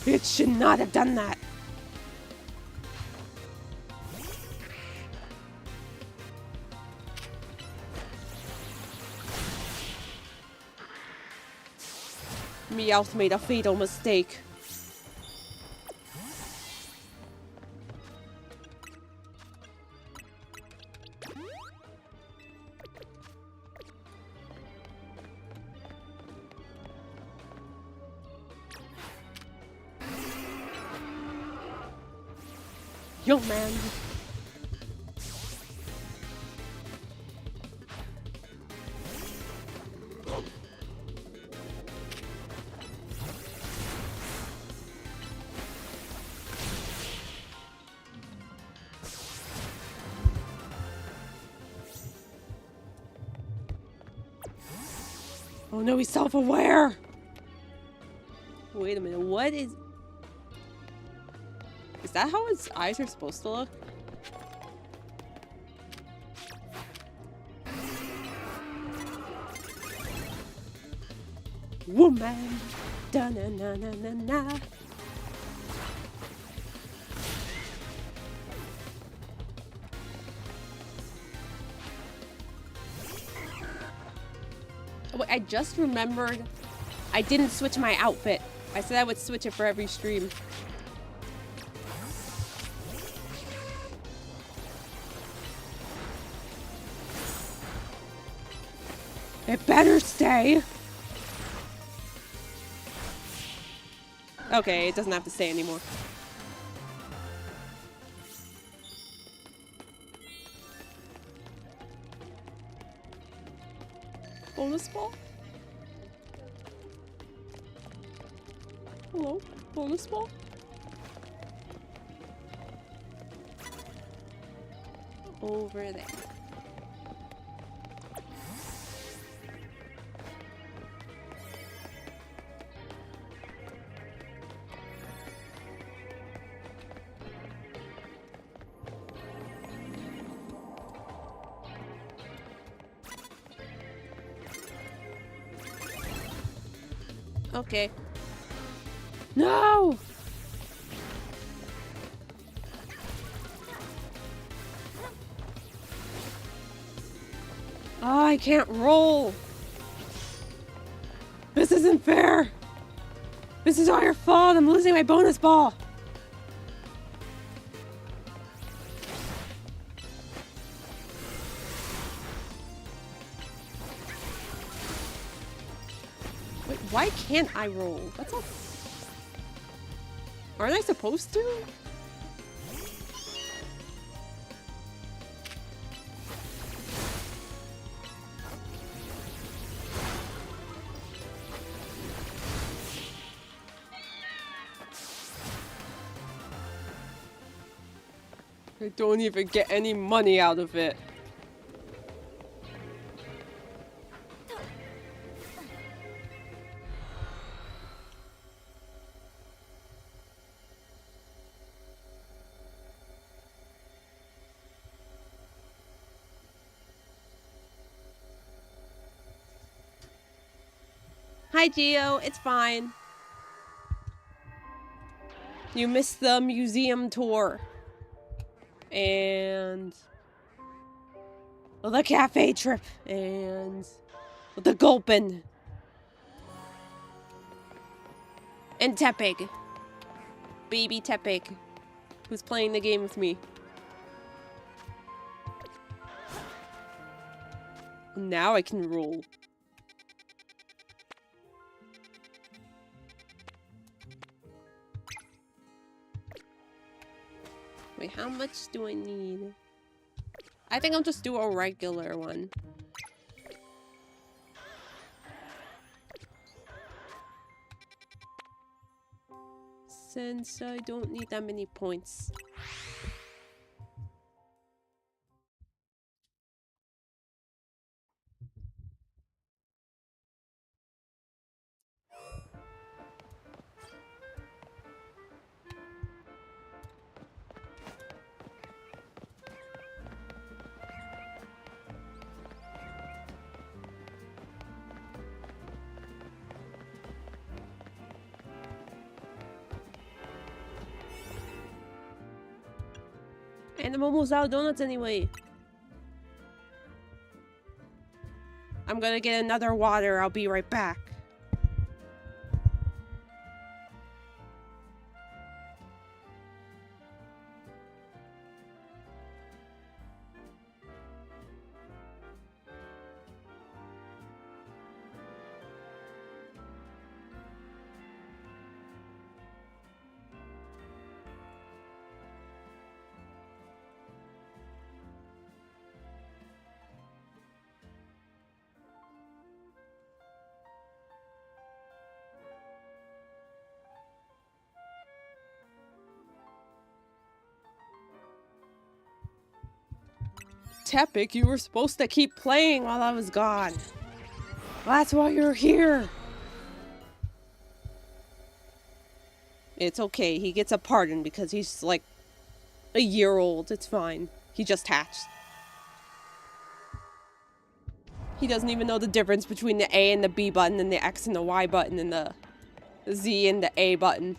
It should not have done that. Meowth made a fatal mistake. Young man. Oh no, he's self-aware. Wait a minute, what is... Is that how his eyes are supposed to look? Woman! Da-na-na-na-na-na. just remembered I didn't switch my outfit. I said I would switch it for every stream. It better stay. Okay, it doesn't have to stay anymore. Bonus ball? Hello? Bonus ball? Over there. Okay. No! Oh, I can't roll. This isn't fair. This is all your fault. I'm losing my bonus ball. Wait, why can't I roll? What's up? Aren't I supposed to? I don't even get any money out of it. Hi, Gio. It's fine. You missed the museum tour. And the cafe trip. And the gulpin. And Tepig. Baby Tepig. Who's playing the game with me. Now I can roll. Wait, how much do I need? I think I'll just do a regular one. Since I don't need that many points. And I'm almost out of donuts anyway. I'm gonna get another water. I'll be right back. Tepig, you were supposed to keep playing while I was gone. That's why you're here. It's okay. He gets a pardon because he's like a year old. It's fine. He just hatched. He doesn't even know the difference between the A and the B button and the X and the Y button and the Z and the A button.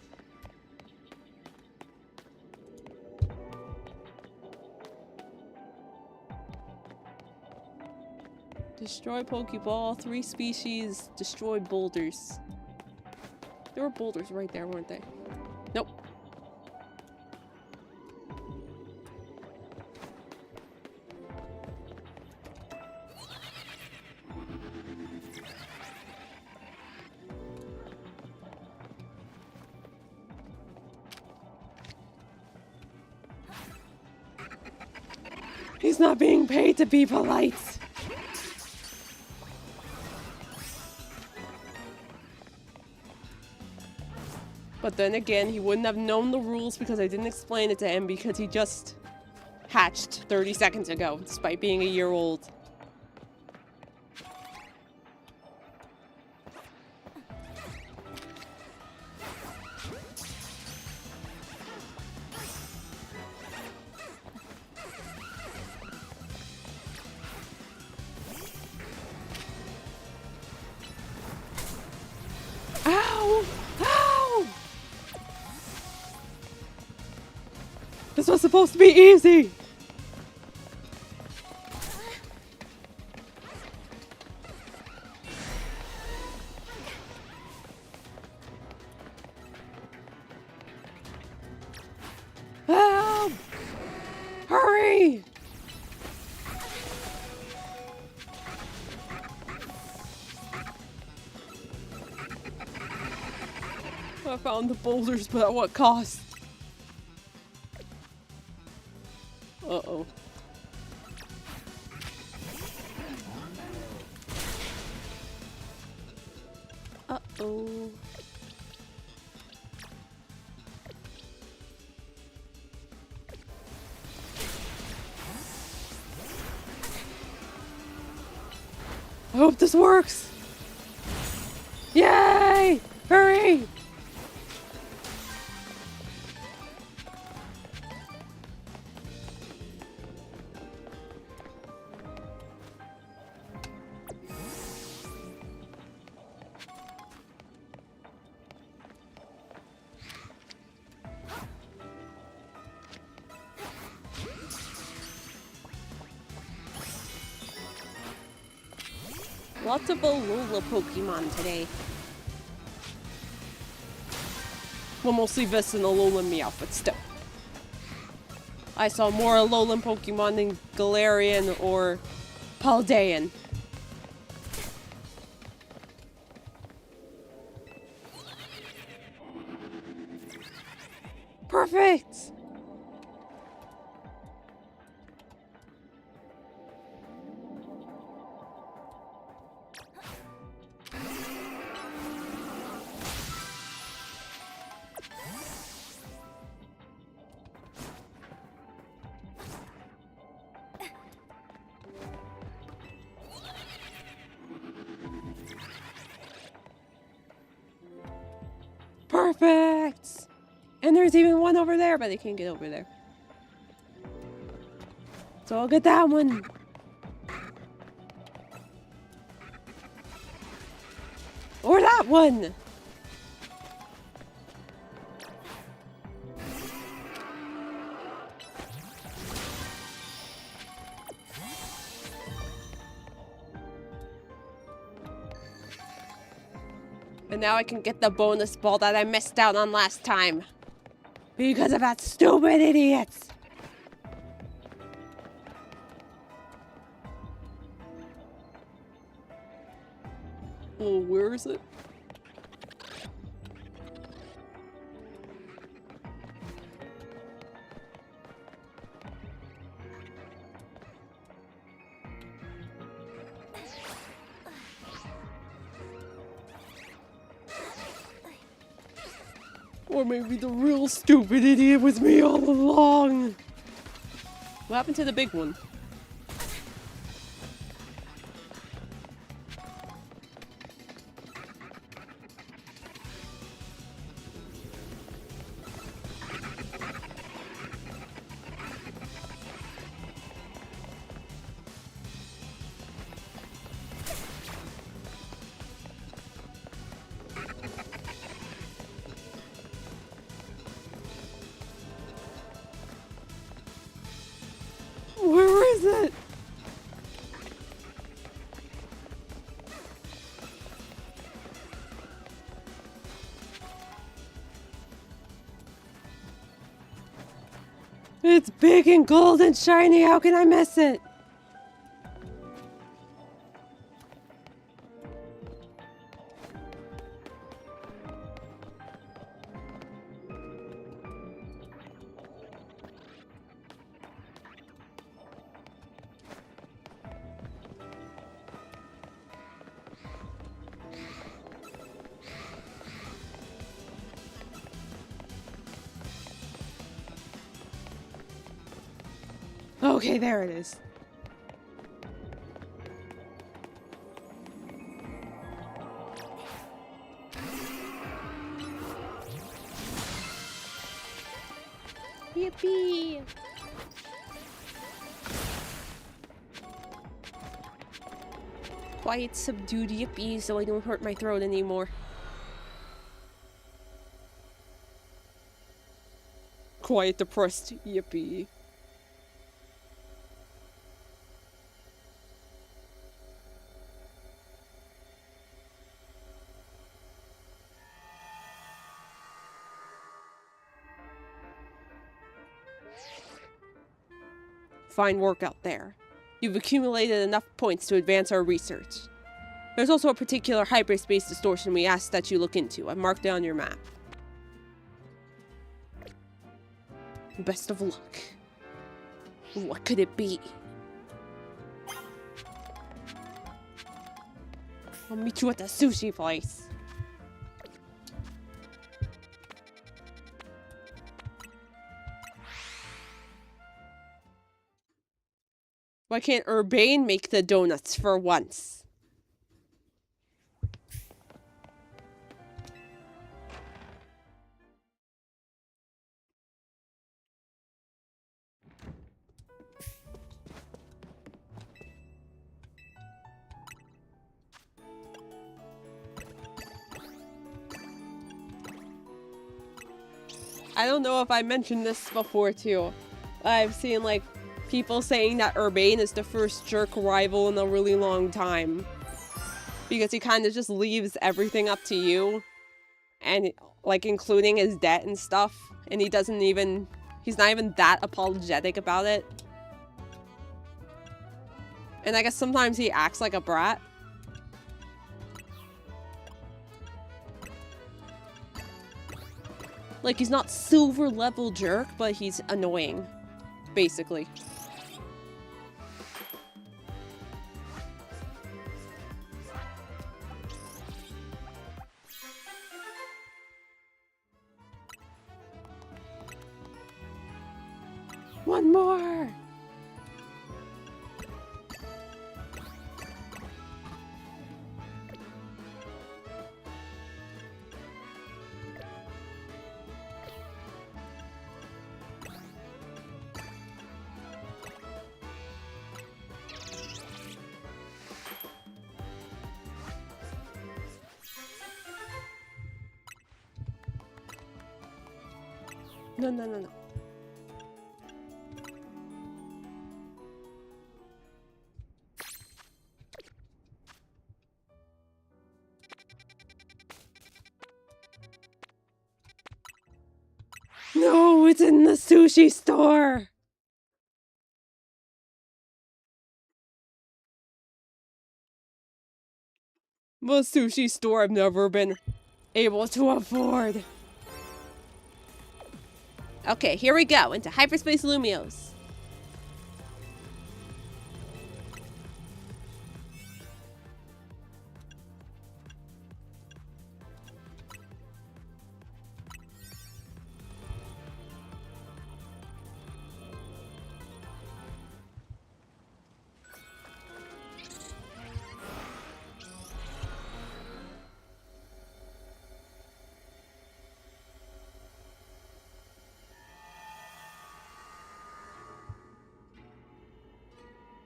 Destroy Pokeball, 3 species, destroy boulders. There were boulders right there, weren't they? Nope. He's not being paid to be polite. But then again, he wouldn't have known the rules because I didn't explain it to him because he just hatched 30 seconds ago, despite being a year old. Ow! Ow! This was supposed to be easy! Help! Hurry! I found the boulders, but at what cost? Uh-oh. Uh-oh. I hope this works! Yay! Hurry! Lots of Alola Pokemon today. Well, mostly Vis and Alolan Meowth, but still. I saw more Alolan Pokemon than Galarian or Paldean. Perfect! Perfect! And there's even one over there, but they can't get over there. So I'll get that one. Or that one! And now I can get the bonus ball that I missed out on last time. Because of that stupid idiot! Oh, where is it? Or maybe the real stupid idiot was me all along. What happened to the big one? Where is it? It's big and gold and shiny. How can I miss it? Okay, there it is. Yippee! Quiet, subdued yippee so I don't hurt my throat anymore. Quiet, depressed yippee. Fine work out there. You've accumulated enough points to advance our research. There's also a particular hyperspace distortion we asked that you look into. I've marked it on your map. Best of luck. What could it be? I'll meet you at the sushi place. Why can't Urbane make the donuts for once? I don't know if I mentioned this before too. I've seen like people saying that Urbane is the first jerk rival in a really long time. Because he kind of just leaves everything up to you. And like including his debt and stuff. And he's not even that apologetic about it. And I guess sometimes he acts like a brat. Like he's not silver level jerk, but he's annoying. Basically. One more! No, no, no, no. No, it's in the sushi store. The sushi store I've never been able to afford. Okay, here we go, into Hyperspace Lumiose.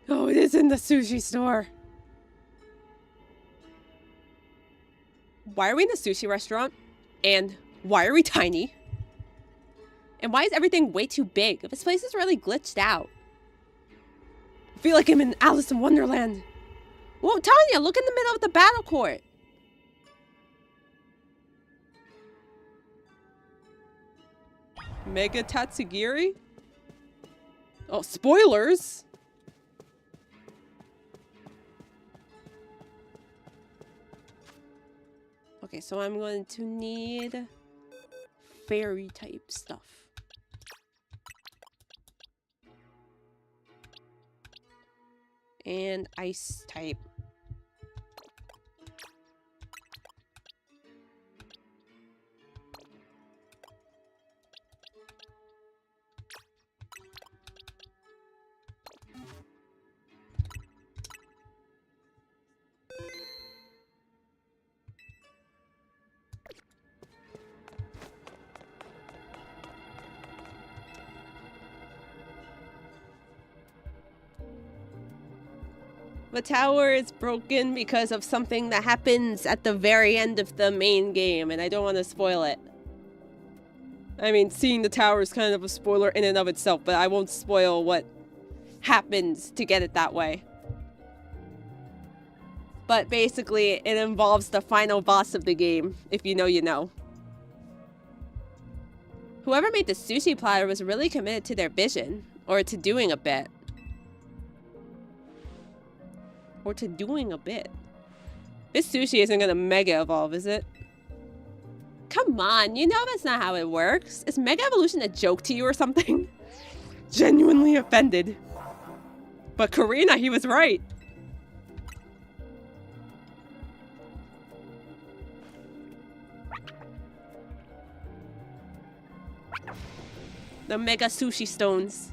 Oh, it is in the sushi store. Why are we in a sushi restaurant? And why are we tiny? And why is everything way too big? This place is really glitched out. I feel like I'm in Alice in Wonderland. Whoa, Tanya, look in the middle of the battle court. Mega Tatsugiri? Oh, spoilers? Okay, so I'm going to need fairy type stuff. And ice type. The tower is broken because of something that happens at the very end of the main game, and I don't want to spoil it. I mean, seeing the tower is kind of a spoiler in and of itself, but I won't spoil what happens to get it that way. But basically, it involves the final boss of the game. If you know, you know. Whoever made the sushi platter was really committed to their vision, or to doing a bit. This sushi isn't gonna mega evolve, is it? Come on, you know that's not how it works. Is Mega Evolution a joke to you or something? Genuinely offended. But Karina, he was right. The Mega Sushi Stones.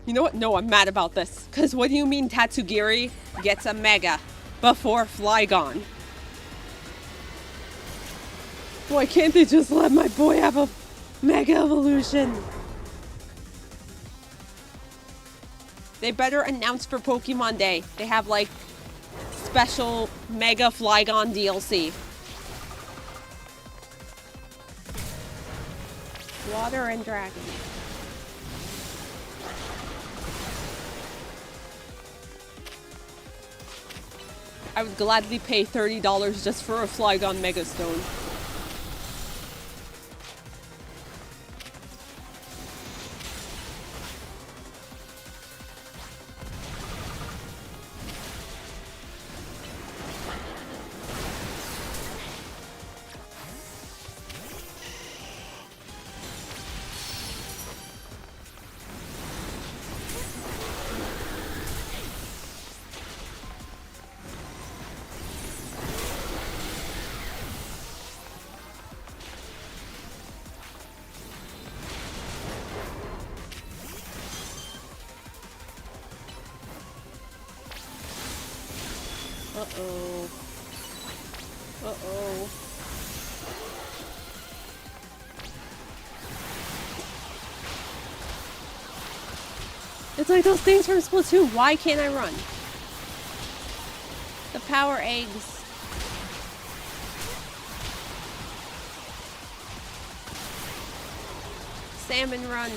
You know what? No, I'm mad about this. Because what do you mean Tatsugiri gets a Mega before Flygon? Why can't they just let my boy have a Mega Evolution? They better announce for Pokemon Day. They have like special Mega Flygon DLC. Water and Dragon. I would gladly pay $30 just for a Flygon Mega Stone. Uh-oh. Uh-oh. It's like those things from Splatoon. Why can't I run? The power eggs. Salmon run.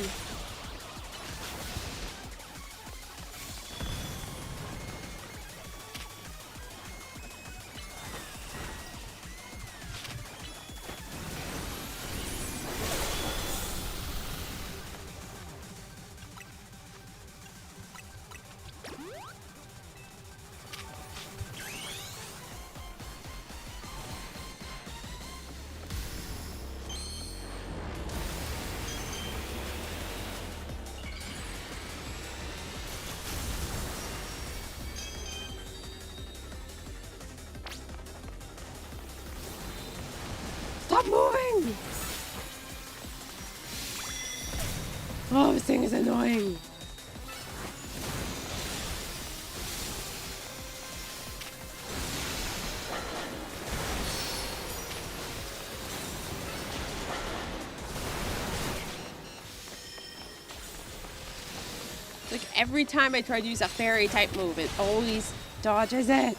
Stop moving! Oh, this thing is annoying. Like every time I try to use a fairy type move, it always dodges it.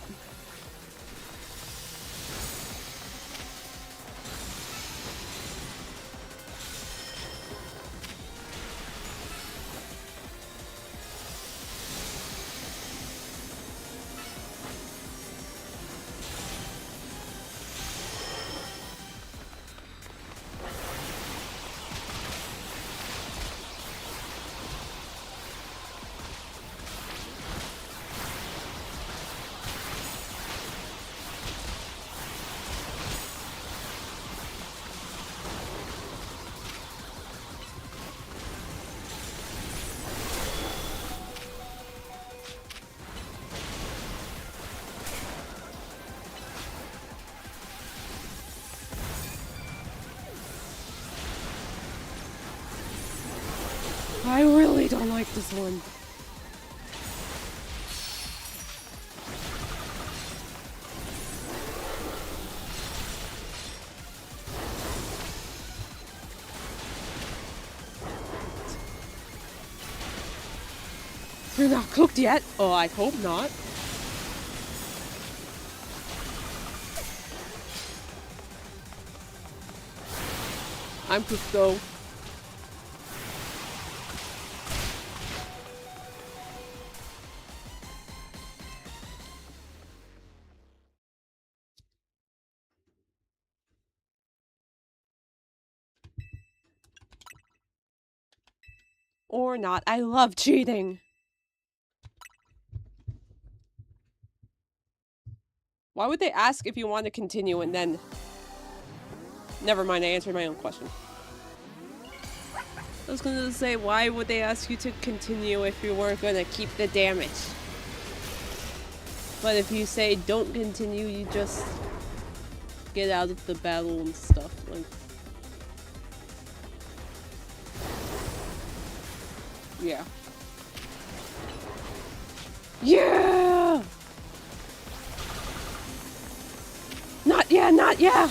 I really don't like this one. You're not cooked yet? Oh, I hope not. I'm cooked though. Or not. I love cheating. Why would they ask if you want to continue and then... Never mind, I answered my own question. I was gonna say, why would they ask you to continue if you weren't gonna keep the damage? But if you say don't continue, you just get out of the battle and stuff. Like... Yeah. Yeah! Not yeah, not yeah!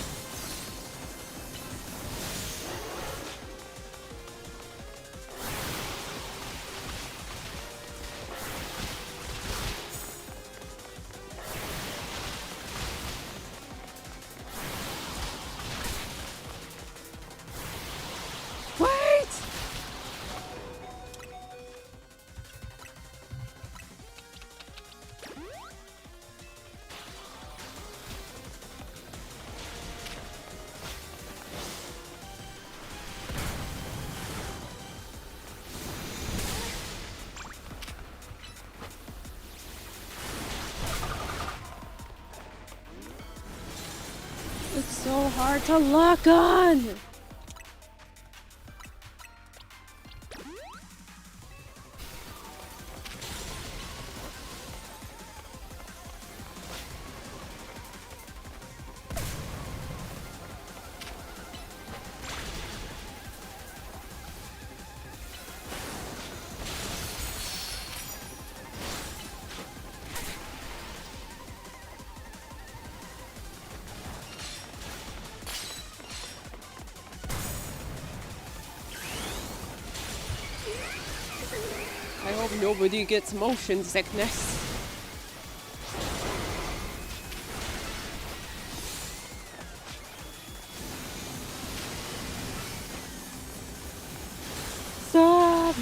It's so hard to lock on! I hope nobody gets motion sickness. Stop!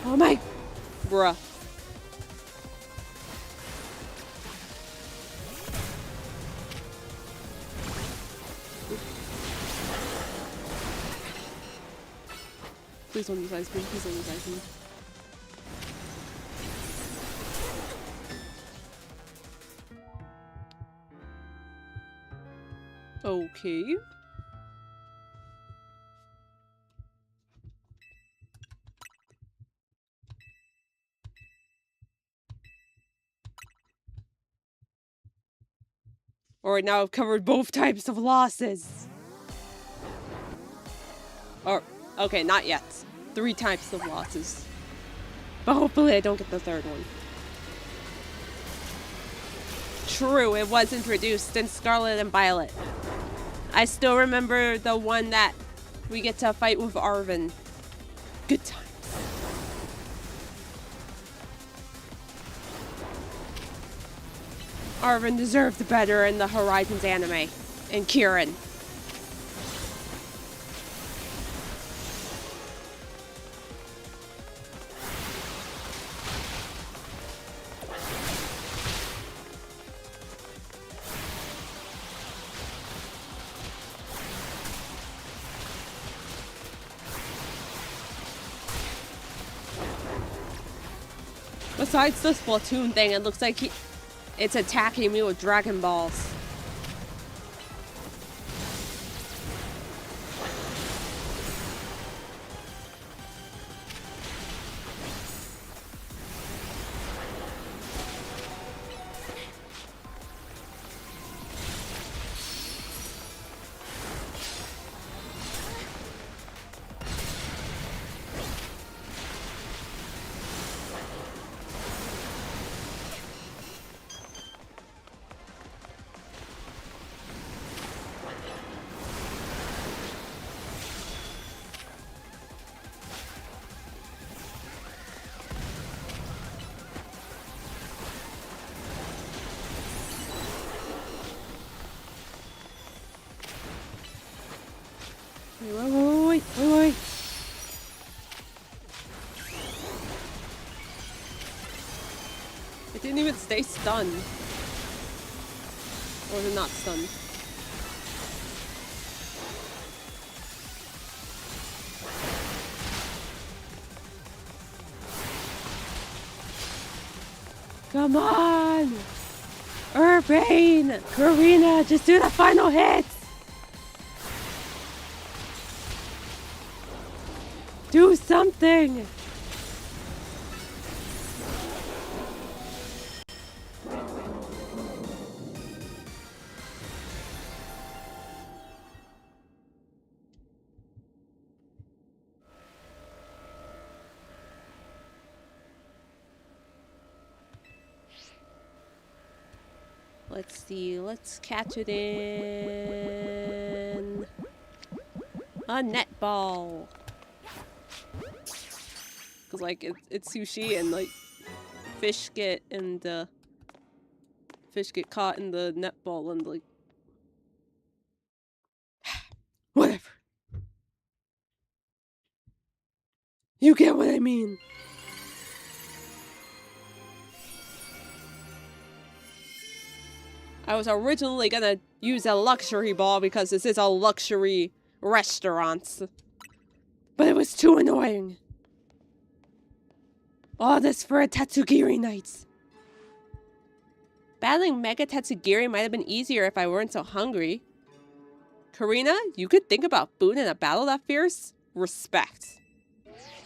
Oh my... Bruh. Please don't use ice cream. Please don't use ice cream. Okay. Alright, now I've covered both types of losses. Or, okay, not yet. 3 types of losses. But hopefully I don't get the 3rd one. True, it was introduced in Scarlet and Violet. I still remember the one that we get to fight with Arven. Good times. Arven deserved better in the Horizons anime. And Kieran. Besides the Splatoon thing, it looks like it's attacking me with Dragon Balls. Wait. It didn't even stay stunned. Or is it not stunned? Come on! Urbane! Karina, just do the final hit! Do something! Let's see, let's catch it in a netball. Cause like it's sushi and like fish get caught in the netball and like whatever. You get what I mean. I was originally gonna use a luxury ball because this is a luxury restaurant. But it was too annoying. All this for a Tatsugiri night. Battling Mega Tatsugiri might have been easier if I weren't so hungry. Karina, you could think about food in a battle that fierce? Respect.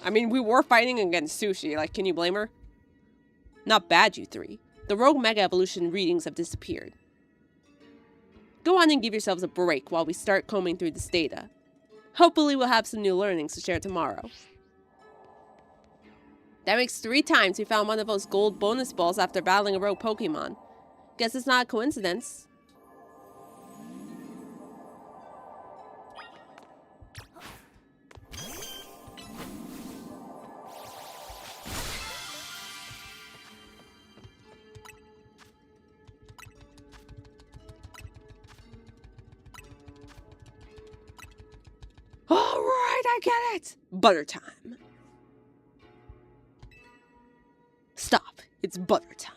I mean, we were fighting against sushi, like, can you blame her? Not bad, you three. The Rogue Mega Evolution readings have disappeared. Go on and give yourselves a break while we start combing through this data. Hopefully we'll have some new learnings to share tomorrow. That makes 3 times we found one of those gold bonus balls after battling a rogue Pokemon. Guess it's not a coincidence. Alright, I get it! Butter time. Stop. It's butter time.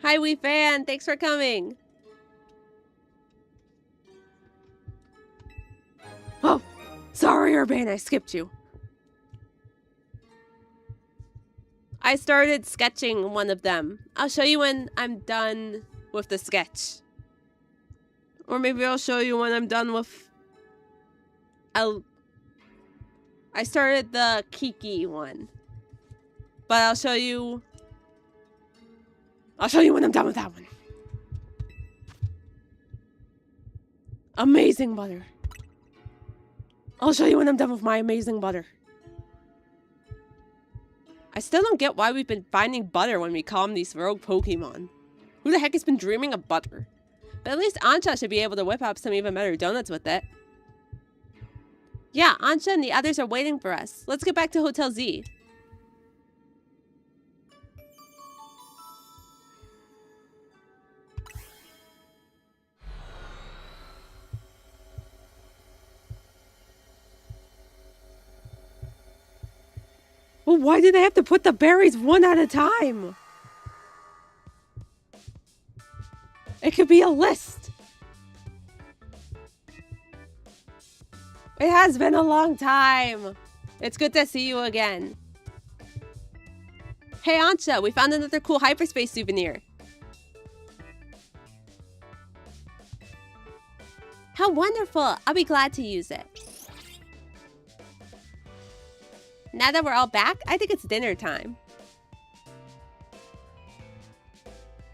Hi, Wii fan. Thanks for coming. Oh, sorry, Urbane. I skipped you. I started sketching one of them. I'll show you when I'm done with the sketch. Or maybe I'll show you when I'm done with... I started the Kiki one. But I'll show you when I'm done with that one. Amazing butter. I'll show you when I'm done with my amazing butter. I still don't get why we've been finding butter when we calm these rogue Pokemon. Who the heck has been dreaming of butter? But at least Ansha should be able to whip up some even better donuts with it. Yeah, Ansha and the others are waiting for us. Let's get back to Hotel Z. Well, why do they have to put the berries one at a time? It could be a list. It has been a long time. It's good to see you again. Hey, Ancha, we found another cool Hyperspace souvenir. How wonderful! I'll be glad to use it. Now that we're all back, I think it's dinner time.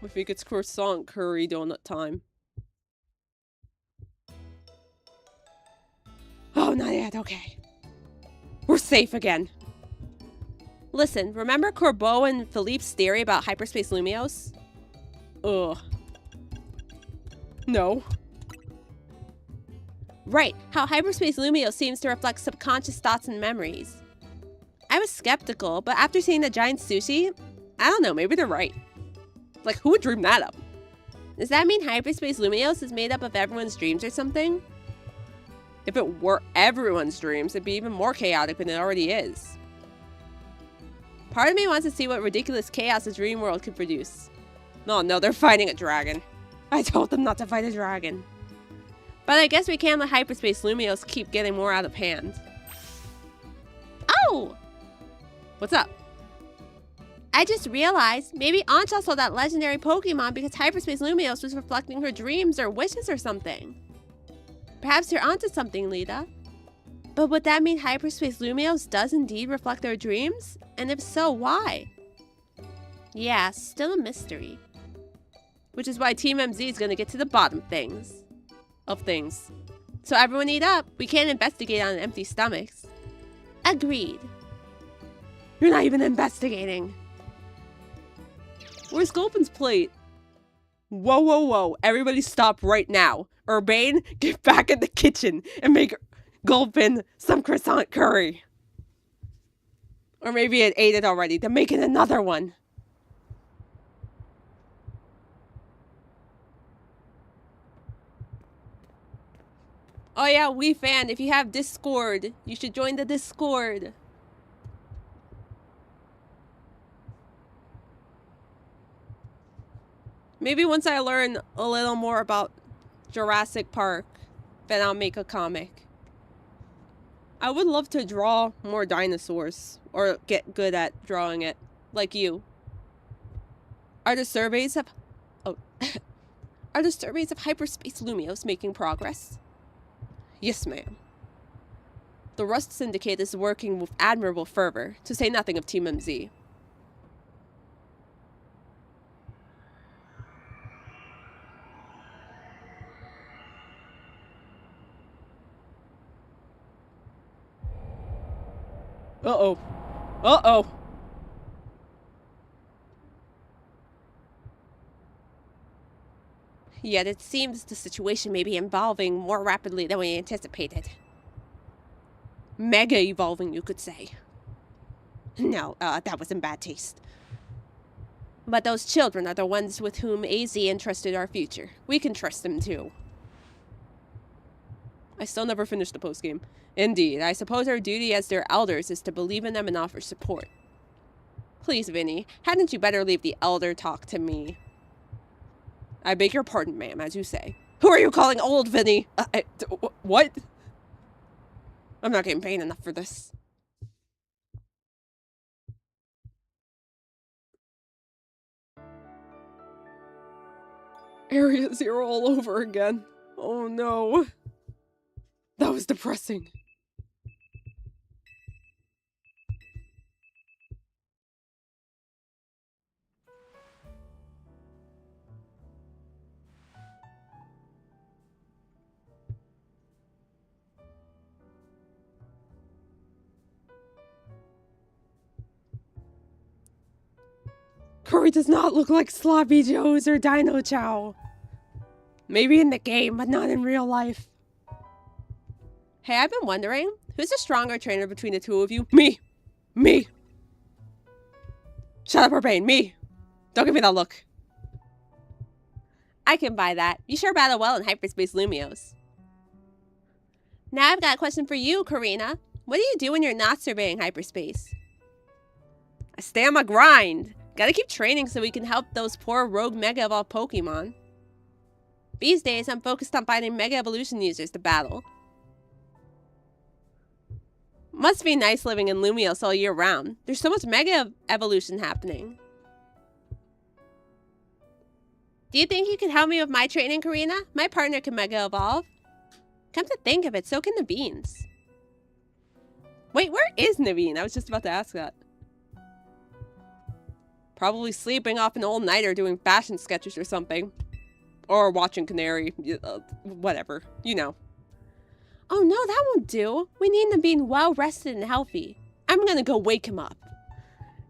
I think it's croissant curry donut time. Oh, not yet, okay. We're safe again. Listen, remember Corbeau and Philippe's theory about Hyperspace Lumiose? Ugh. No. Right, how Hyperspace Lumiose seems to reflect subconscious thoughts and memories. I was skeptical, but after seeing the giant sushi, I don't know, maybe they're right. Like, who would dream that up? Does that mean Hyperspace Lumiose is made up of everyone's dreams or something? If it were everyone's dreams, it'd be even more chaotic than it already is. Part of me wants to see what ridiculous chaos a dream world could produce. No, they're fighting a dragon. I told them not to fight a dragon. But I guess we can't let Hyperspace Lumiose keep getting more out of hand. Oh! What's up? I just realized maybe Ancha saw that legendary Pokemon because Hyperspace Lumiose was reflecting her dreams or wishes or something. Perhaps you're onto something, Lita. But would that mean Hyperspace Lumiose does indeed reflect their dreams? And if so, why? Yeah, still a mystery. Which is why Team MZ is gonna get to the bottom of things. So everyone eat up. We can't investigate on empty stomachs. Agreed. You're not even investigating. Where's Gulpin's plate? Whoa, whoa, whoa. Everybody stop right now. Urbane, get back in the kitchen and make Gulpin some croissant curry. Or maybe it ate it already. They're making another one. Oh yeah, Wii fan, if you have Discord, you should join the Discord. Maybe once I learn a little more about Jurassic Park, then I'll make a comic. I would love to draw more dinosaurs, or get good at drawing it, like you. Are the surveys of Hyperspace Lumiose making progress? Yes, ma'am. The Rust Syndicate is working with admirable fervor, to say nothing of Team MZ. Uh-oh. Uh-oh. Yet it seems the situation may be evolving more rapidly than we anticipated. Mega evolving, you could say. No, that was in bad taste. But those children are the ones with whom AZ entrusted our future. We can trust them too. I still never finished the postgame. Indeed, I suppose our duty as their elders is to believe in them and offer support. Please, Vinny, hadn't you better leave the elder talk to me? I beg your pardon, ma'am, as you say. Who are you calling old, Vinny? What? I'm not getting paid enough for this. Area 0 all over again. Oh no. That was depressing. Curry does not look like Sloppy Joe's or Dino Chow. Maybe in the game, but not in real life. Hey, I've been wondering, who's the stronger trainer between the two of you? Me! Me! Shut up, Urbane, me! Don't give me that look. I can buy that. You sure battle well in Hyperspace Lumiose. Now I've got a question for you, Karina. What do you do when you're not surveying hyperspace? I stay on my grind. Gotta keep training so we can help those poor rogue Mega Evolved Pokemon. These days, I'm focused on finding Mega Evolution users to battle. Must be nice living in Lumiose all year round. There's so much mega evolution happening. Do you think you could help me with my training, Karina? My partner can mega evolve. Come to think of it, so can the beans. Wait, where is Naveen? I was just about to ask that. Probably sleeping off an all-nighter doing fashion sketches or something. Or watching Canary. Whatever. You know. Oh no, that won't do. We need Naveen well-rested and healthy. I'm gonna go wake him up.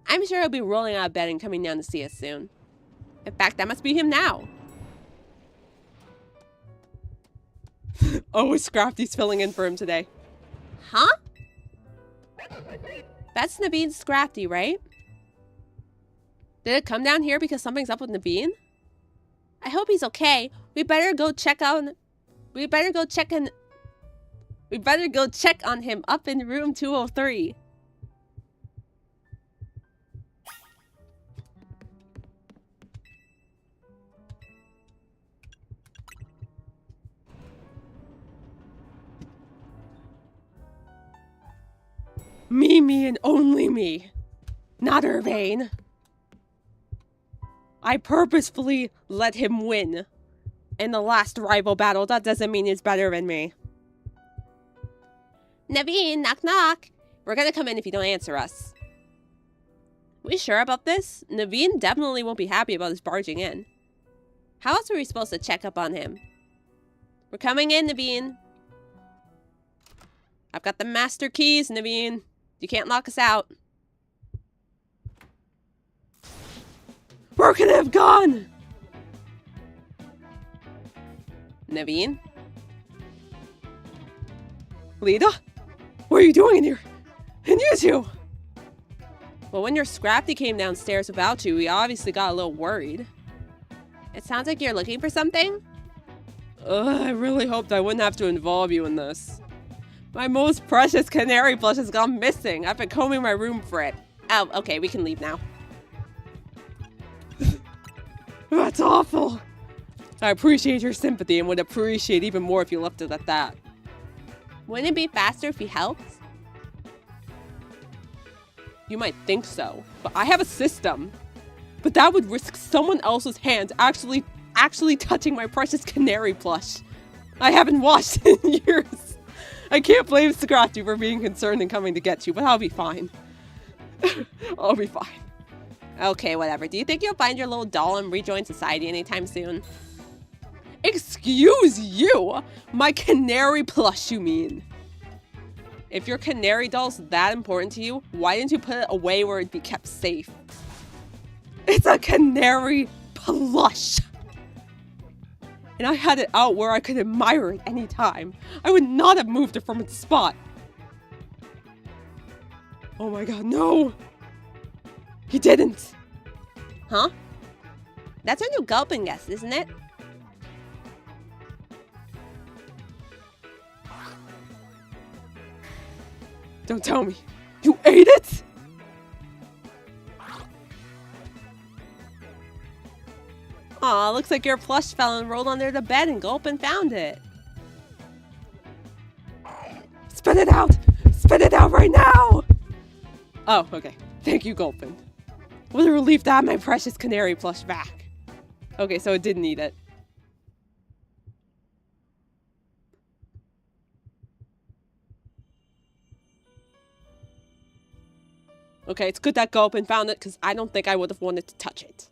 I'm sure he'll be rolling out of bed and coming down to see us soon. In fact, that must be him now. Oh, Scrafty's filling in for him today. Huh? That's Naveen's Scrafty, right? Did it come down here because something's up with Naveen? I hope he's okay. We better go check on him up in room 203. Me and only me. Not Irvine. I purposefully let him win. In the last rival battle, that doesn't mean he's better than me. Naveen, knock knock. We're gonna come in if you don't answer us. We sure about this? Naveen definitely won't be happy about us barging in. How else are we supposed to check up on him? We're coming in, Naveen. I've got the master keys, Naveen. You can't lock us out. Where could it have gone? Naveen? Lita? What are you doing in here? And you two? Well, when your Scrafty came downstairs without you, we obviously got a little worried. It sounds like you're looking for something? I really hoped I wouldn't have to involve you in this. My most precious canary plush has gone missing. I've been combing my room for it. Oh, okay, we can leave now. That's awful. I appreciate your sympathy and would appreciate even more if you left it at that. Wouldn't it be faster if he helped? You might think so, but I have a system. But that would risk someone else's hands actually touching my precious canary plush. I haven't washed in years. I can't blame Scratchy for being concerned and coming to get you, but I'll be fine. I'll be fine. Okay, whatever. Do you think you'll find your little doll and rejoin society anytime soon? Excuse you? My canary plush, you mean? If your canary doll's that important to you, why didn't you put it away where it'd be kept safe? It's a canary plush! And I had it out where I could admire it anytime. I would not have moved it from its spot. Oh my god, no! He didn't! Huh? That's our new gulping guest, isn't it? Don't tell me. You ate it? Aw, looks like your plush fell and rolled under the bed and Gulpin found it. Spit it out! Spit it out right now! Oh, okay. Thank you, Gulpin. What a relief to have my precious canary plush back. Okay, so it didn't eat it. Okay, it's good that Gulpin found it, because I don't think I would have wanted to touch it.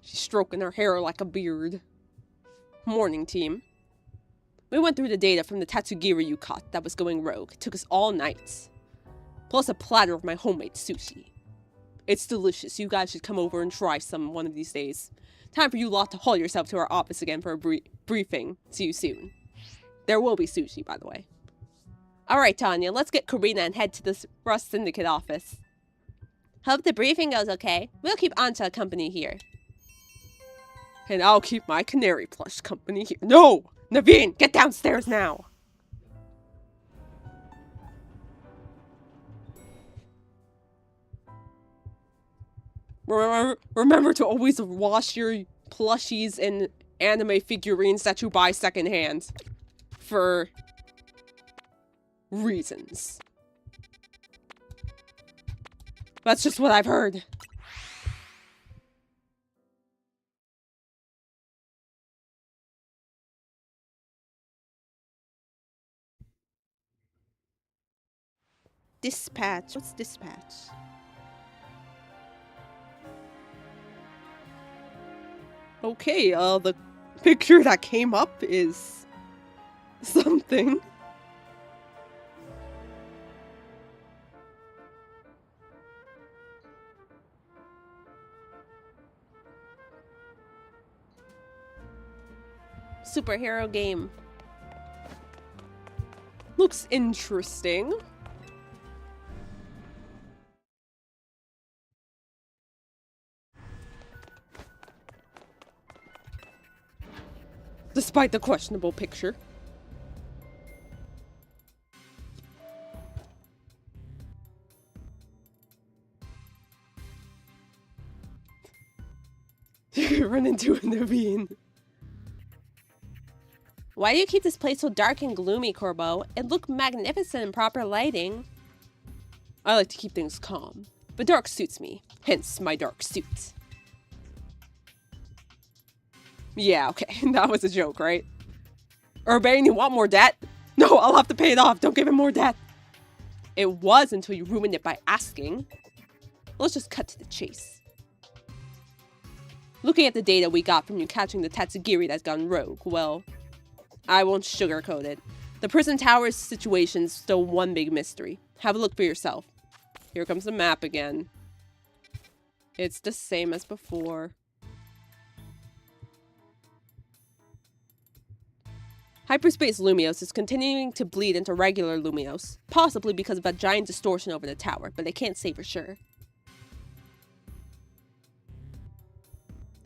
She's stroking her hair like a beard. Morning, team. We went through the data from the Tatsugiri you caught that was going rogue. It took us all night. Plus a platter of my homemade sushi. It's delicious. You guys should come over and try some one of these days. Time for you lot to haul yourself to our office again for a briefing. See you soon. There will be sushi, by the way. Alright, Tanya, let's get Karina and head to the Rust Syndicate office. Hope the briefing goes okay. We'll keep Anta company here. And I'll keep my canary plush company here. No! Naveen, get downstairs now! Remember to always wash your plushies and anime figurines that you buy secondhand. For reasons. That's just what I've heard. Dispatch. What's dispatch? Okay, the picture that came up is something. Superhero game. Looks interesting. Despite the questionable picture. You could run into a Naveen. Why do you keep this place so dark and gloomy, Corbo? It looked magnificent in proper lighting. I like to keep things calm, but dark suits me, hence my dark suit. Yeah, okay, that was a joke, right? Urbane, you want more debt? No, I'll have to pay it off, don't give him more debt. It was until you ruined it by asking. Let's just cut to the chase. Looking at the data we got from you catching the Tatsugiri that's gone rogue, well, I won't sugarcoat it. The prison tower's situation's still one big mystery. Have a look for yourself. Here comes the map again. It's the same as before. Hyperspace Lumiose is continuing to bleed into regular Lumiose, possibly because of a giant distortion over the tower, but they can't say for sure.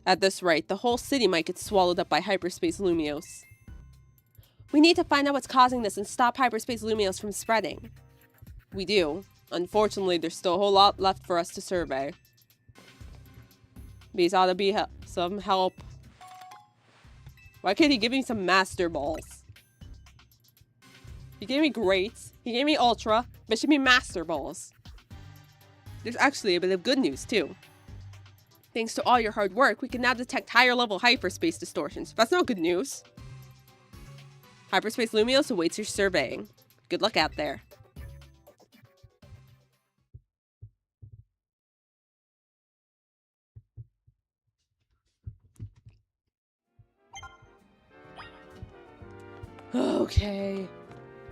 At this rate, the whole city might get swallowed up by Hyperspace Lumiose. We need to find out what's causing this and stop Hyperspace Lumiose from spreading. We do. Unfortunately, there's still a whole lot left for us to survey. These ought to be some help. Why can't he give me some Master Balls? He gave me Great, he gave me Ultra, but should be Master Balls. There's actually a bit of good news, too. Thanks to all your hard work, we can now detect higher level hyperspace distortions. That's not good news. Hyperspace Lumiose awaits your surveying. Good luck out there. Okay,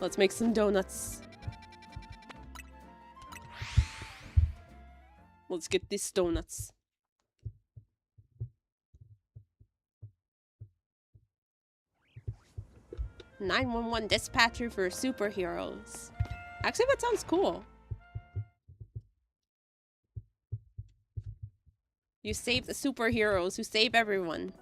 let's make some donuts. Let's get these donuts. "911 dispatcher for superheroes." Actually, that sounds cool. You save the superheroes who save everyone.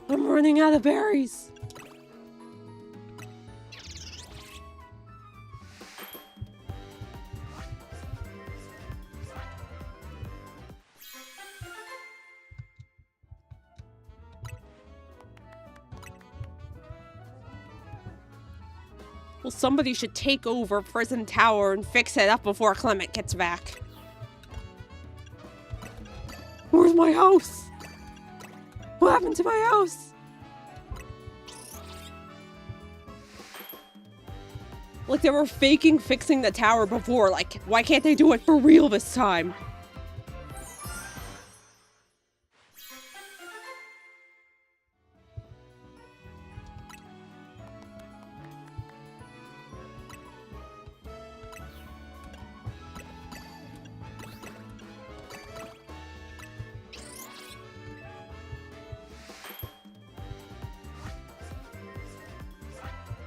I'm running out of berries. Well, somebody should take over Prison Tower and fix it up before Clement gets back. Where's my house? What happened to my house? Like, they were faking fixing the tower before. Like, why can't they do it for real this time?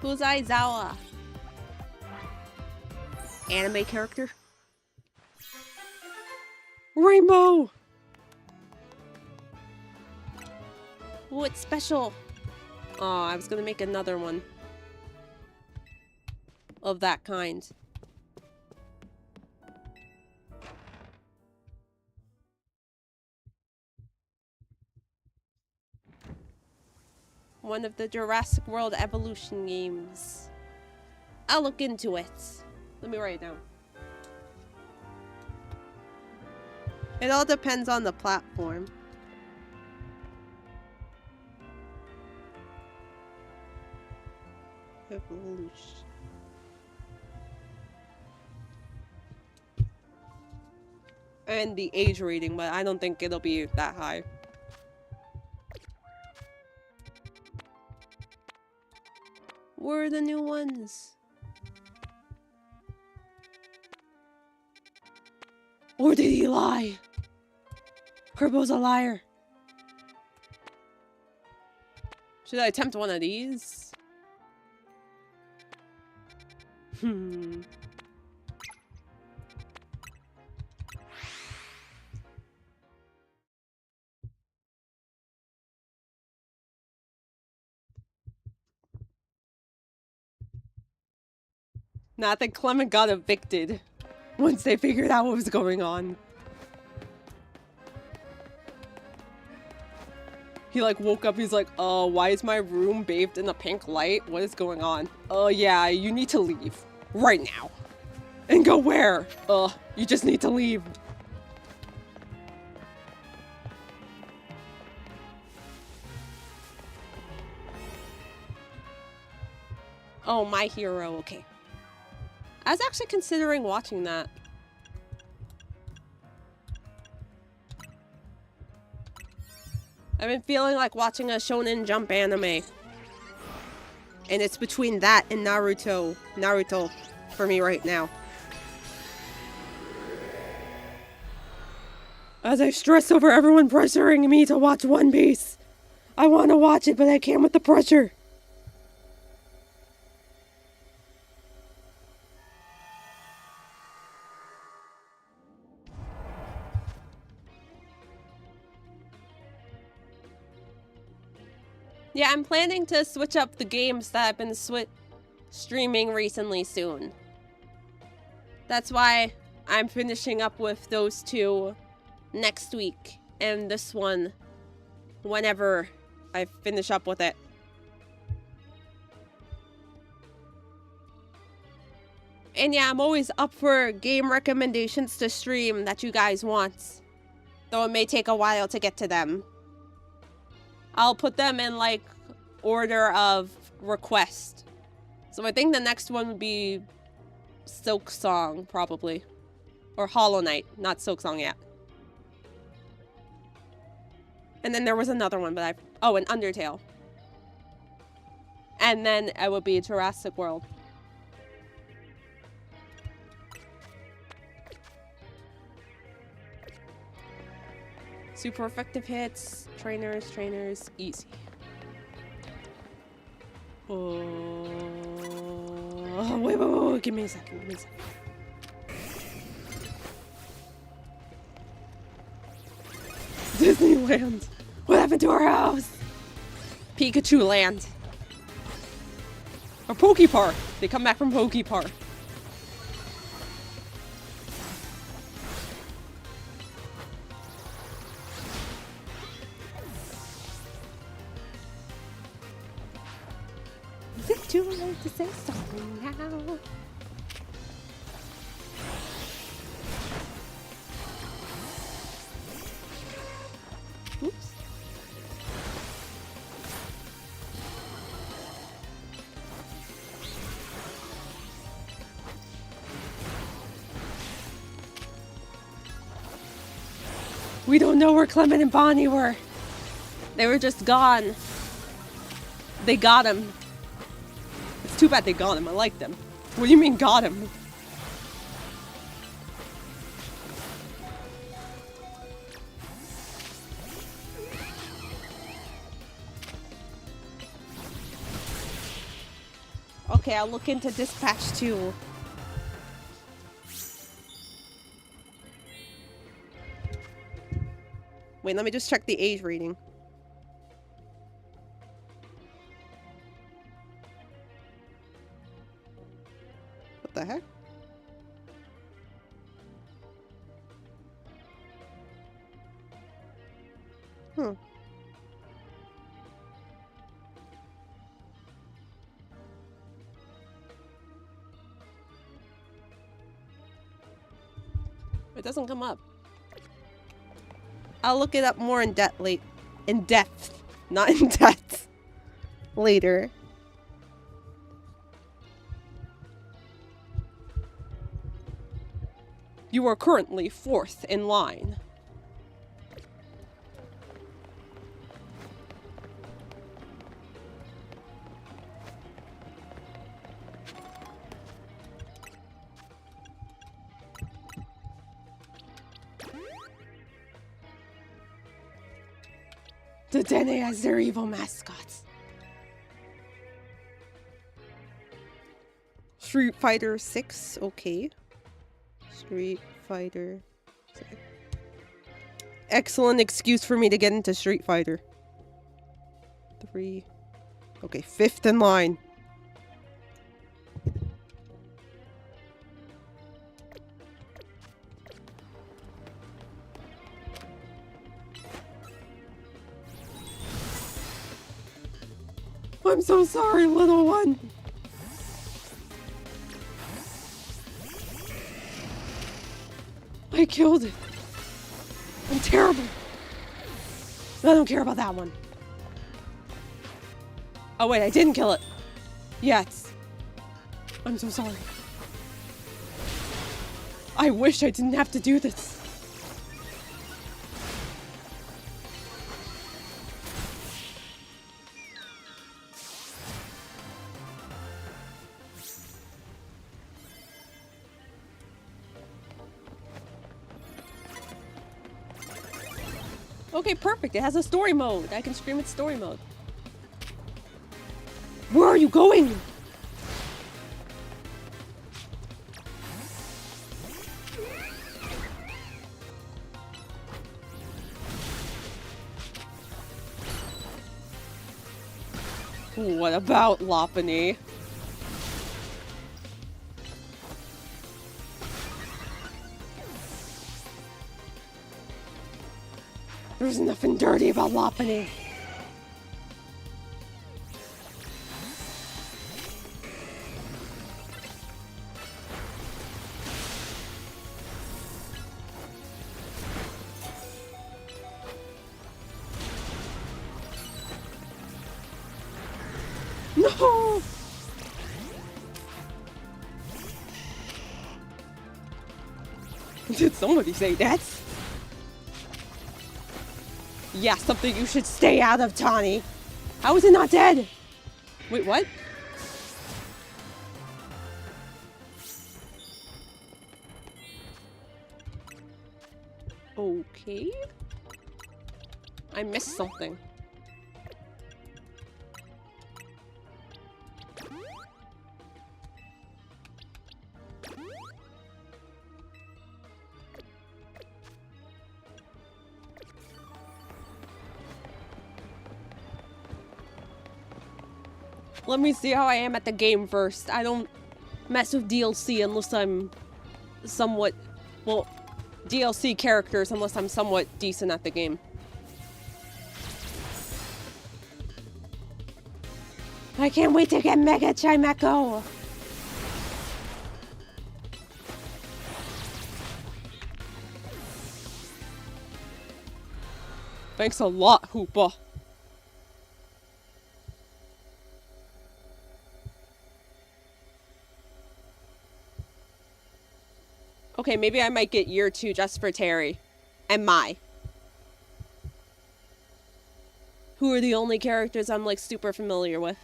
Who's Aizawa? Anime character? Rainbow! Oh, it's special. Oh, I was gonna make another one of that kind. One of the Jurassic World evolution games. I'll look into it. Let me write it down. It all depends on the platform. Evolution. And the age rating, but I don't think it'll be that high. Where are the new ones? Or did he lie? Herbo's a liar. Should I attempt one of these? Nah, I think Clement got evicted once they figured out what was going on. He like woke up, he's like, why is my room bathed in a pink light? What is going on? Yeah, you need to leave. Right now. And go where? You just need to leave. Oh, My Hero, okay. I was actually considering watching that. I've been feeling like watching a Shonen Jump anime. And it's between that and Naruto. Naruto for me right now. As I stress over everyone pressuring me to watch One Piece. I want to watch it, but I can't with the pressure. Yeah, I'm planning to switch up the games that I've been streaming recently soon. That's why I'm finishing up with those two next week, and this one whenever I finish up with it. And yeah, I'm always up for game recommendations to stream that you guys want, though it may take a while to get to them. I'll put them in like order of request. So I think the next one would be Silk Song, probably. Or Hollow Knight, not Silk Song yet. And then there was another one, but oh, an Undertale. And then it would be Jurassic World. Super effective hits, trainers, easy. Oh, wait, give me a second, Disneyland! What happened to our house? Pikachu Land. Or Poke Park. They come back from Poke Park. Is it too late to say something now? Oops. We don't know where Clement and Bonnie were. They were just gone. They got him. It's too bad they got him. I like them. What do you mean got him? Okay, I'll look into Dispatch 2. Wait, let me just check the age rating. the heck? Huh. It doesn't come up. I'll look it up more in depth late. In depth. Not in depth. Later. You are currently 4th in line. The Dene has their evil mascots. Street Fighter 6, okay. Street Fighter 6. Excellent excuse for me to get into Street Fighter. 3. Okay, 5th in line. I'm so sorry, little one. I killed it. I'm terrible. I don't care about that one. Oh wait, I didn't kill it. Yet. I'm so sorry. I wish I didn't have to do this. Okay, perfect. It has a story mode. I can stream its story mode. Where are you going? What about Lopunny? There's nothing dirty about Lopunny. No! Did somebody say that? Yeah, something you should stay out of, Tawny. How is it not dead? Wait, what? Okay. I missed something. Let me see how I am at the game first. I don't mess with DLC unless I'm somewhat, well, DLC characters unless I'm somewhat decent at the game. I can't wait to get Mega Chimecho! Thanks a lot, Hoopa. Okay, maybe I might get year 2 just for Terry. And Mai. Who are the only characters I'm, like, super familiar with.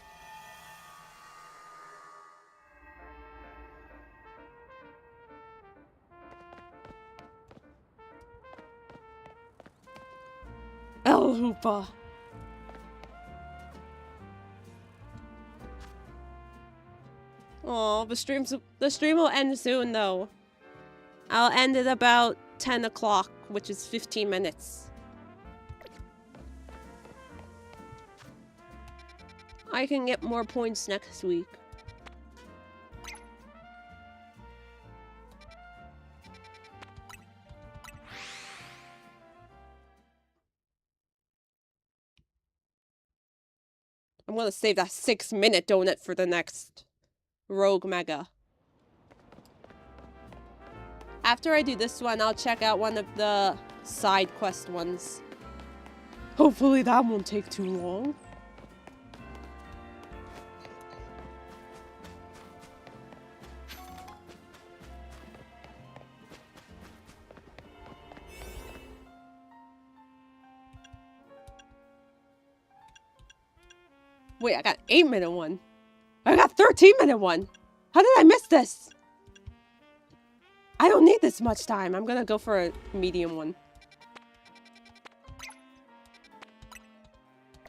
El Hoopa. Oh, the stream will end soon, though. I'll end at about 10 o'clock, which is 15 minutes. I can get more points next week. I'm gonna save that 6-minute donut for the next Rogue Mega. After I do this one, I'll check out one of the side quest ones. Hopefully that won't take too long. Wait, I got 8-minute one. I got 13-minute one. How did I miss this? I don't need this much time. I'm gonna go for a medium one.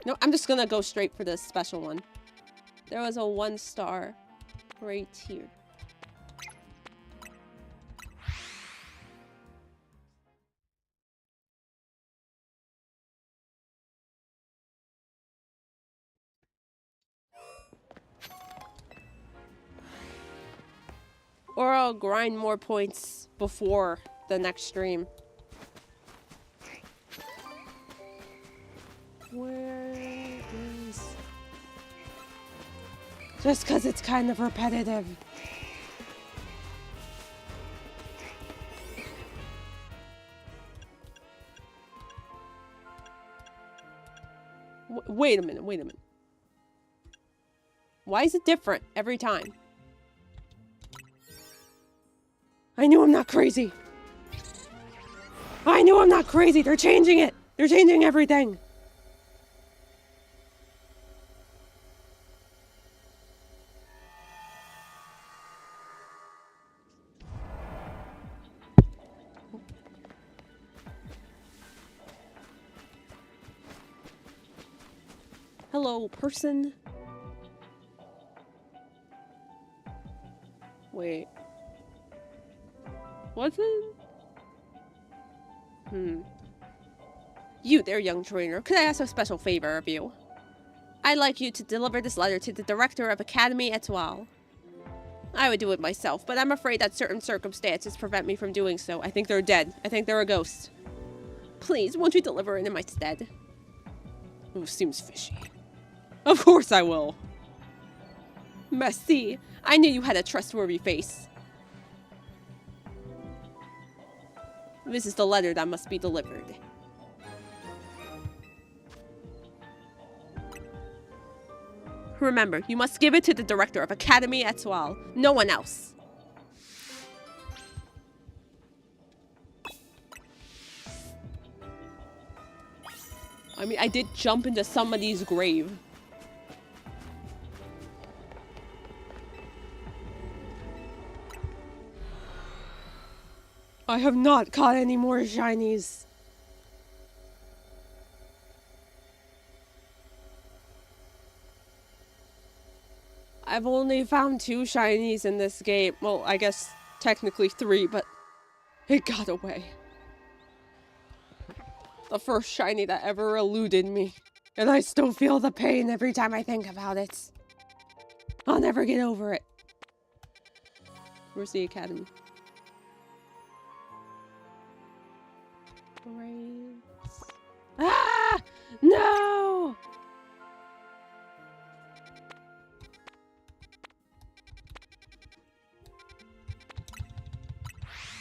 No, I'm just gonna go straight for the special one. There was a 1-star right here. Or I'll grind more points before the next stream. Where is... Just because it's kind of repetitive. Wait a minute, wait a minute. Why is it different every time? I knew I'm not crazy. I knew I'm not crazy. They're changing it. They're changing everything. Hello, person. Wait. What's it? You there, young trainer. Could I ask a special favor of you? I'd like you to deliver this letter to the director of Academy Etoile. I would do it myself, but I'm afraid that certain circumstances prevent me from doing so. I think they're dead. I think they're a ghost. Please, won't you deliver it in my stead? Oh, seems fishy. Of course I will. Merci. I knew you had a trustworthy face. This is the letter that must be delivered. Remember, you must give it to the director of Academy Etoile. No one else. I mean, I did jump into somebody's grave. I have not caught any more shinies. I've only found 2 shinies in this game. Well, I guess technically 3, but it got away. The first shiny that ever eluded me. And I still feel the pain every time I think about it. I'll never get over it. Where's the academy? Right. Ah! No!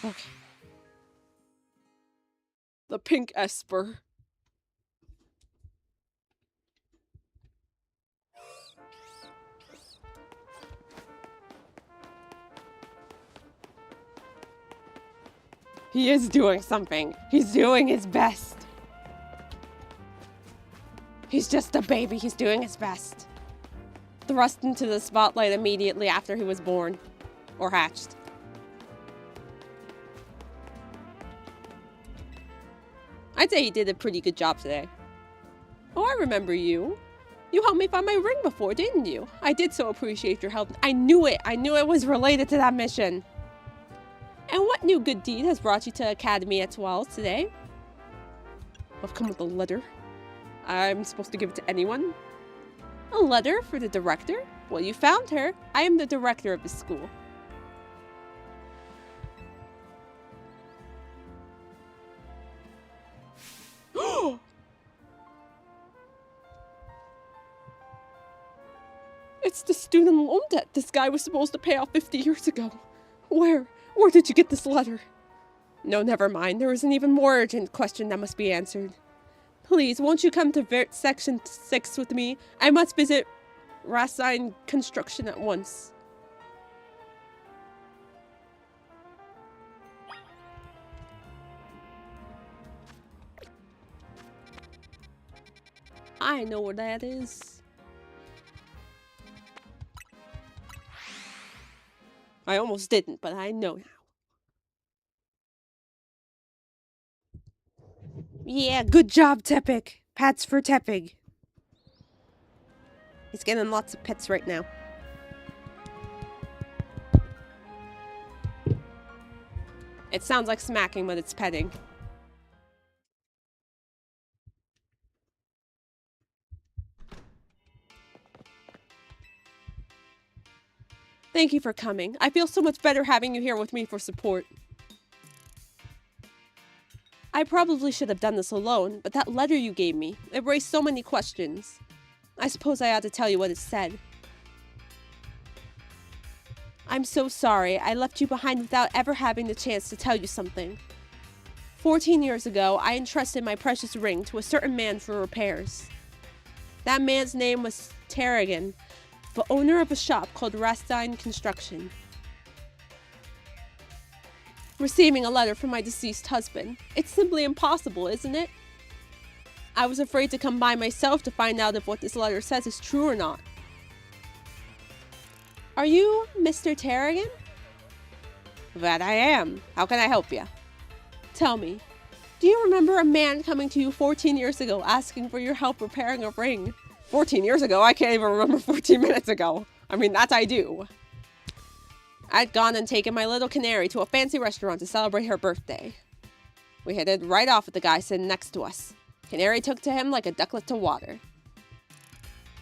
Okay. The pink Esper. He is doing something. He's doing his best. He's just a baby. He's doing his best. Thrust into the spotlight immediately after he was born. Or hatched. I'd say he did a pretty good job today. Oh, I remember you. You helped me find my ring before, didn't you? I did so appreciate your help. I knew it. I knew it was related to that mission. And what new good deed has brought you to Academy Etoile today? I've come with a letter. I'm supposed to give it to anyone? A letter for the director? Well, you found her. I am the director of the school. It's the student loan debt this guy was supposed to pay off 50 years ago. Where did you get this letter? No, never mind. There is an even more urgent question that must be answered. Please, won't you come to Section 6 with me? I must visit Rasain Construction at once. I know where that is. I almost didn't, but I know now. Yeah, good job, Tepig. Pats for Tepig. He's getting lots of pets right now. It sounds like smacking, but it's petting. Thank you for coming. I feel so much better having you here with me for support. I probably should have done this alone, but that letter you gave me, it raised so many questions. I suppose I ought to tell you what it said. I'm so sorry. I left you behind without ever having the chance to tell you something. 14 years ago, I entrusted my precious ring to a certain man for repairs. That man's name was Tarragon, the owner of a shop called Rasain Construction. Receiving a letter from my deceased husband. It's simply impossible, isn't it? I was afraid to come by myself to find out if what this letter says is true or not. Are you Mr. Tarragon? That I am. How can I help you? Tell me, do you remember a man coming to you 14 years ago asking for your help repairing a ring? 14 years ago? I can't even remember 14 minutes ago. I mean, that I do. I'd gone and taken my little canary to a fancy restaurant to celebrate her birthday. We headed right off with the guy sitting next to us. Canary took to him like a ducklet to water.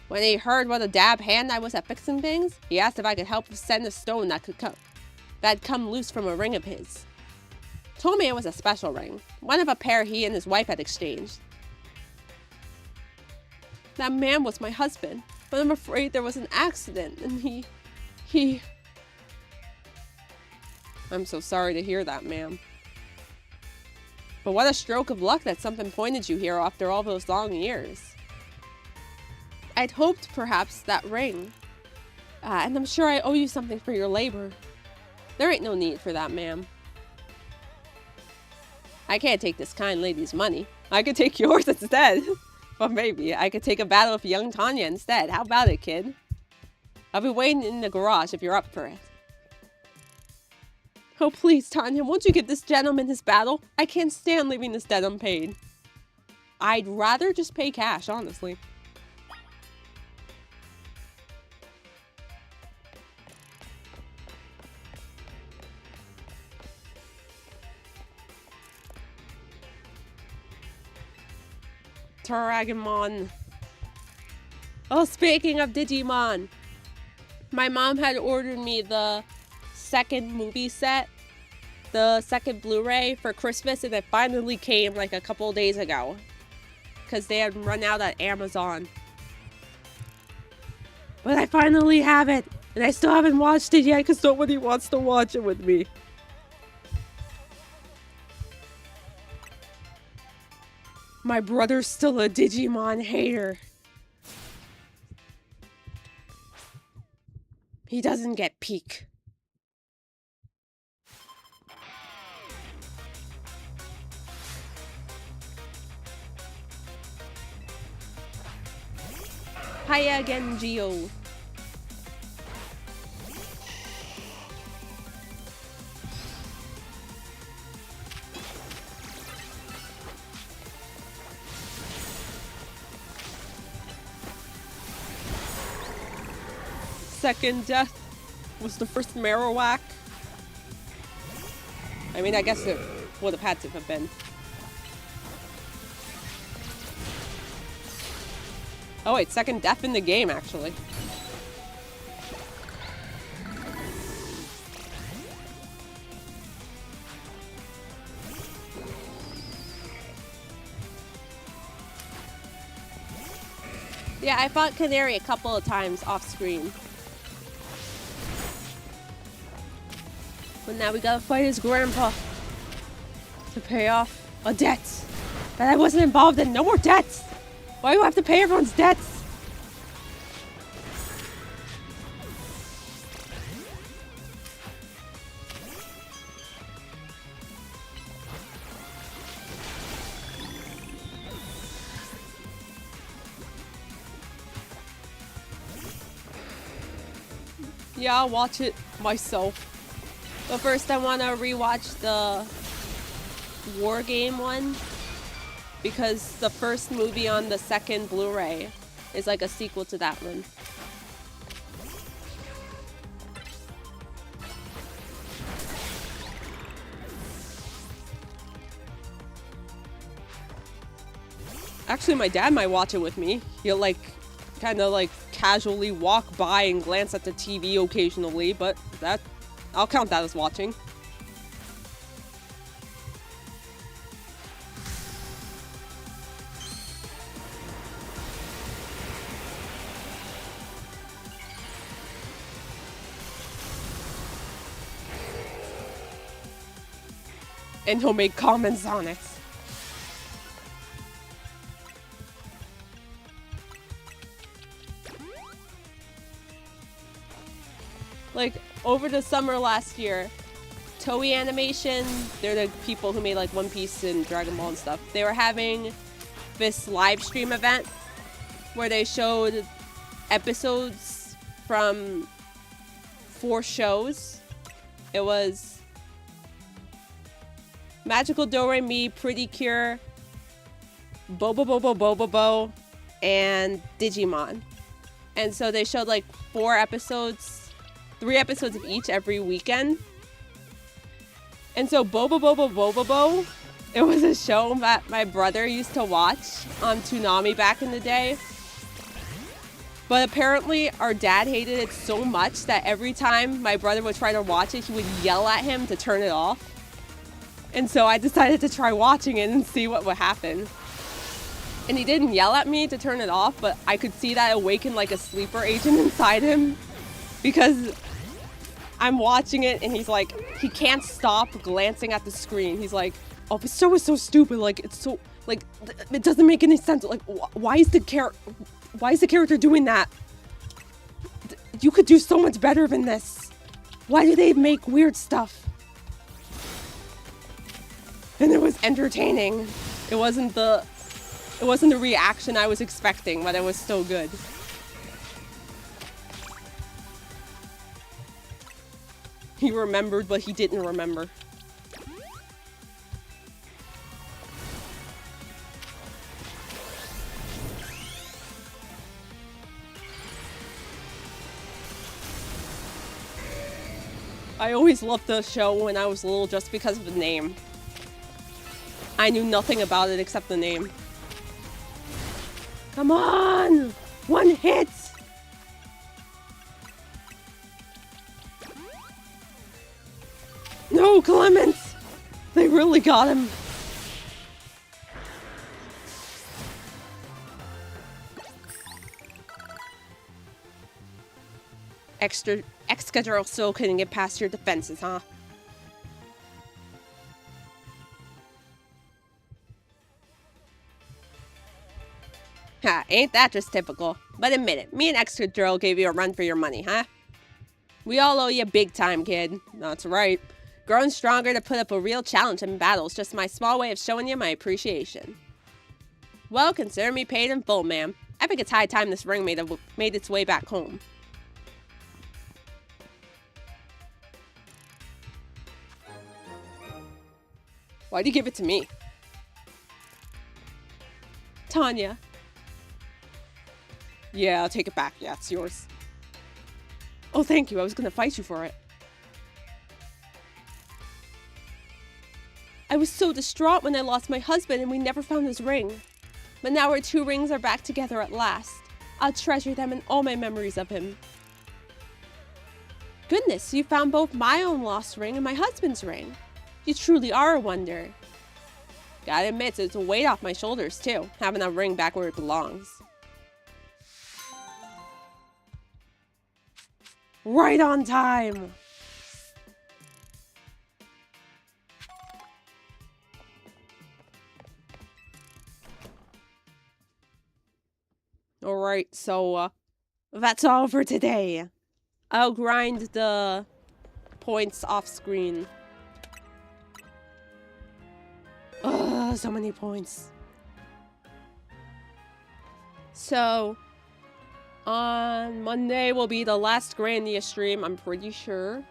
When he heard what a dab hand I was at fixing things, he asked if I could help send a stone that'd come loose from a ring of his. Told me it was a special ring, one of a pair he and his wife had exchanged. That man was my husband, but I'm afraid there was an accident and he... I'm so sorry to hear that, ma'am. But what a stroke of luck that something pointed you here after all those long years. I'd hoped, perhaps, that ring. And I'm sure I owe you something for your labor. There ain't no need for that, ma'am. I can't take this kind lady's money. I could take yours instead. But maybe I could take a battle with young Tanya instead. How about it, kid? I'll be waiting in the garage if you're up for it. Oh, please, Tanya, won't you give this gentleman his battle? I can't stand leaving this debt unpaid. I'd rather just pay cash, honestly. Tarragamon. Oh, speaking of Digimon, my mom had ordered me the second movie set, the second Blu-ray for Christmas, and it finally came like a couple days ago because they had run out at Amazon. But I finally have it, and I still haven't watched it yet because nobody wants to watch it with me. My brother's still a Digimon hater. He doesn't get peak. Hiya again, Geo. Second death was the first Marowak. I mean, I guess it would have had to have been. Oh wait, second death in the game, actually. Yeah, I fought Canary a couple of times off screen. But now we gotta fight his grandpa to pay off a debt that I wasn't involved in. No more debts! Why do I have to pay everyone's debts? Yeah, I'll watch it myself. But first I want to rewatch the War Game one, because the first movie on the second Blu-ray is like a sequel to that one. Actually, my dad might watch it with me. He'll like kind of like casually walk by and glance at the TV occasionally, but that I'll count that as watching. And he'll make comments on it. Like, over the summer last year, Toei Animation, they're the people who made like One Piece and Dragon Ball and stuff, they were having this live stream event where they showed episodes from 4 shows. It was Magical Do-Re-Mi, Pretty Cure, Bobo Bobo Bobo Bo, and Digimon. And so they showed like 4 episodes, 3 episodes of each every weekend. And so Bobo Bobo Bobo Bo, it was a show that my brother used to watch on Toonami back in the day. But apparently our dad hated it so much that every time my brother would try to watch it, he would yell at him to turn it off. And so I decided to try watching it and see what would happen. And he didn't yell at me to turn it off, but I could see that awaken like a sleeper agent inside him, because I'm watching it and he's like, he can't stop glancing at the screen. He's like, oh, this show is so stupid. Like, it's so, like, it doesn't make any sense. Like, why is the character doing that? You could do so much better than this. Why do they make weird stuff? And it was entertaining. It wasn't the reaction I was expecting, but it was still good. He remembered, but he didn't remember. I always loved the show when I was little just because of the name. I knew nothing about it except the name. Come on! 1 hit! No, Clement! They really got him. Excadrill still couldn't get past your defenses, huh? Ha, ain't that just typical? But admit it, me and Excadrill gave you a run for your money, huh? We all owe you big time, kid. That's right. Growing stronger to put up a real challenge in battle is just my small way of showing you my appreciation. Well, consider me paid in full, ma'am. I think it's high time this ring made its way back home. Why'd you give it to me? Tanya. Yeah, I'll take it back. Yeah, it's yours. Oh, thank you. I was gonna fight you for it. I was so distraught when I lost my husband and we never found his ring. But now our 2 rings are back together at last. I'll treasure them in all my memories of him. Goodness, you found both my own lost ring and my husband's ring. You truly are a wonder. Gotta admit, it's a weight off my shoulders too, having that ring back where it belongs. Right on time. Alright, so that's all for today. I'll grind the points off screen. Ugh, so many points. So, on Monday will be the last Grandia stream, I'm pretty sure.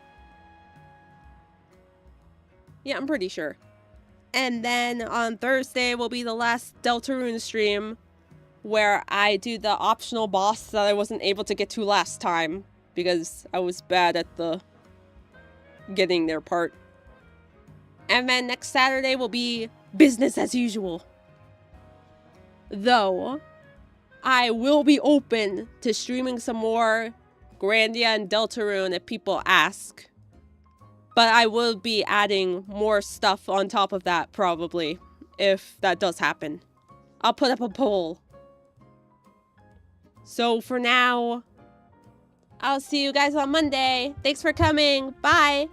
Yeah, I'm pretty sure. And then on Thursday will be the last Deltarune stream, where I do the optional boss that I wasn't able to get to last time, because I was bad at the getting there part. And then next Saturday will be business as usual. Though, I will be open to streaming some more Grandia and Deltarune if people ask. But I will be adding more stuff on top of that, probably, if that does happen. I'll put up a poll. So for now, I'll see you guys on Monday. Thanks for coming. Bye.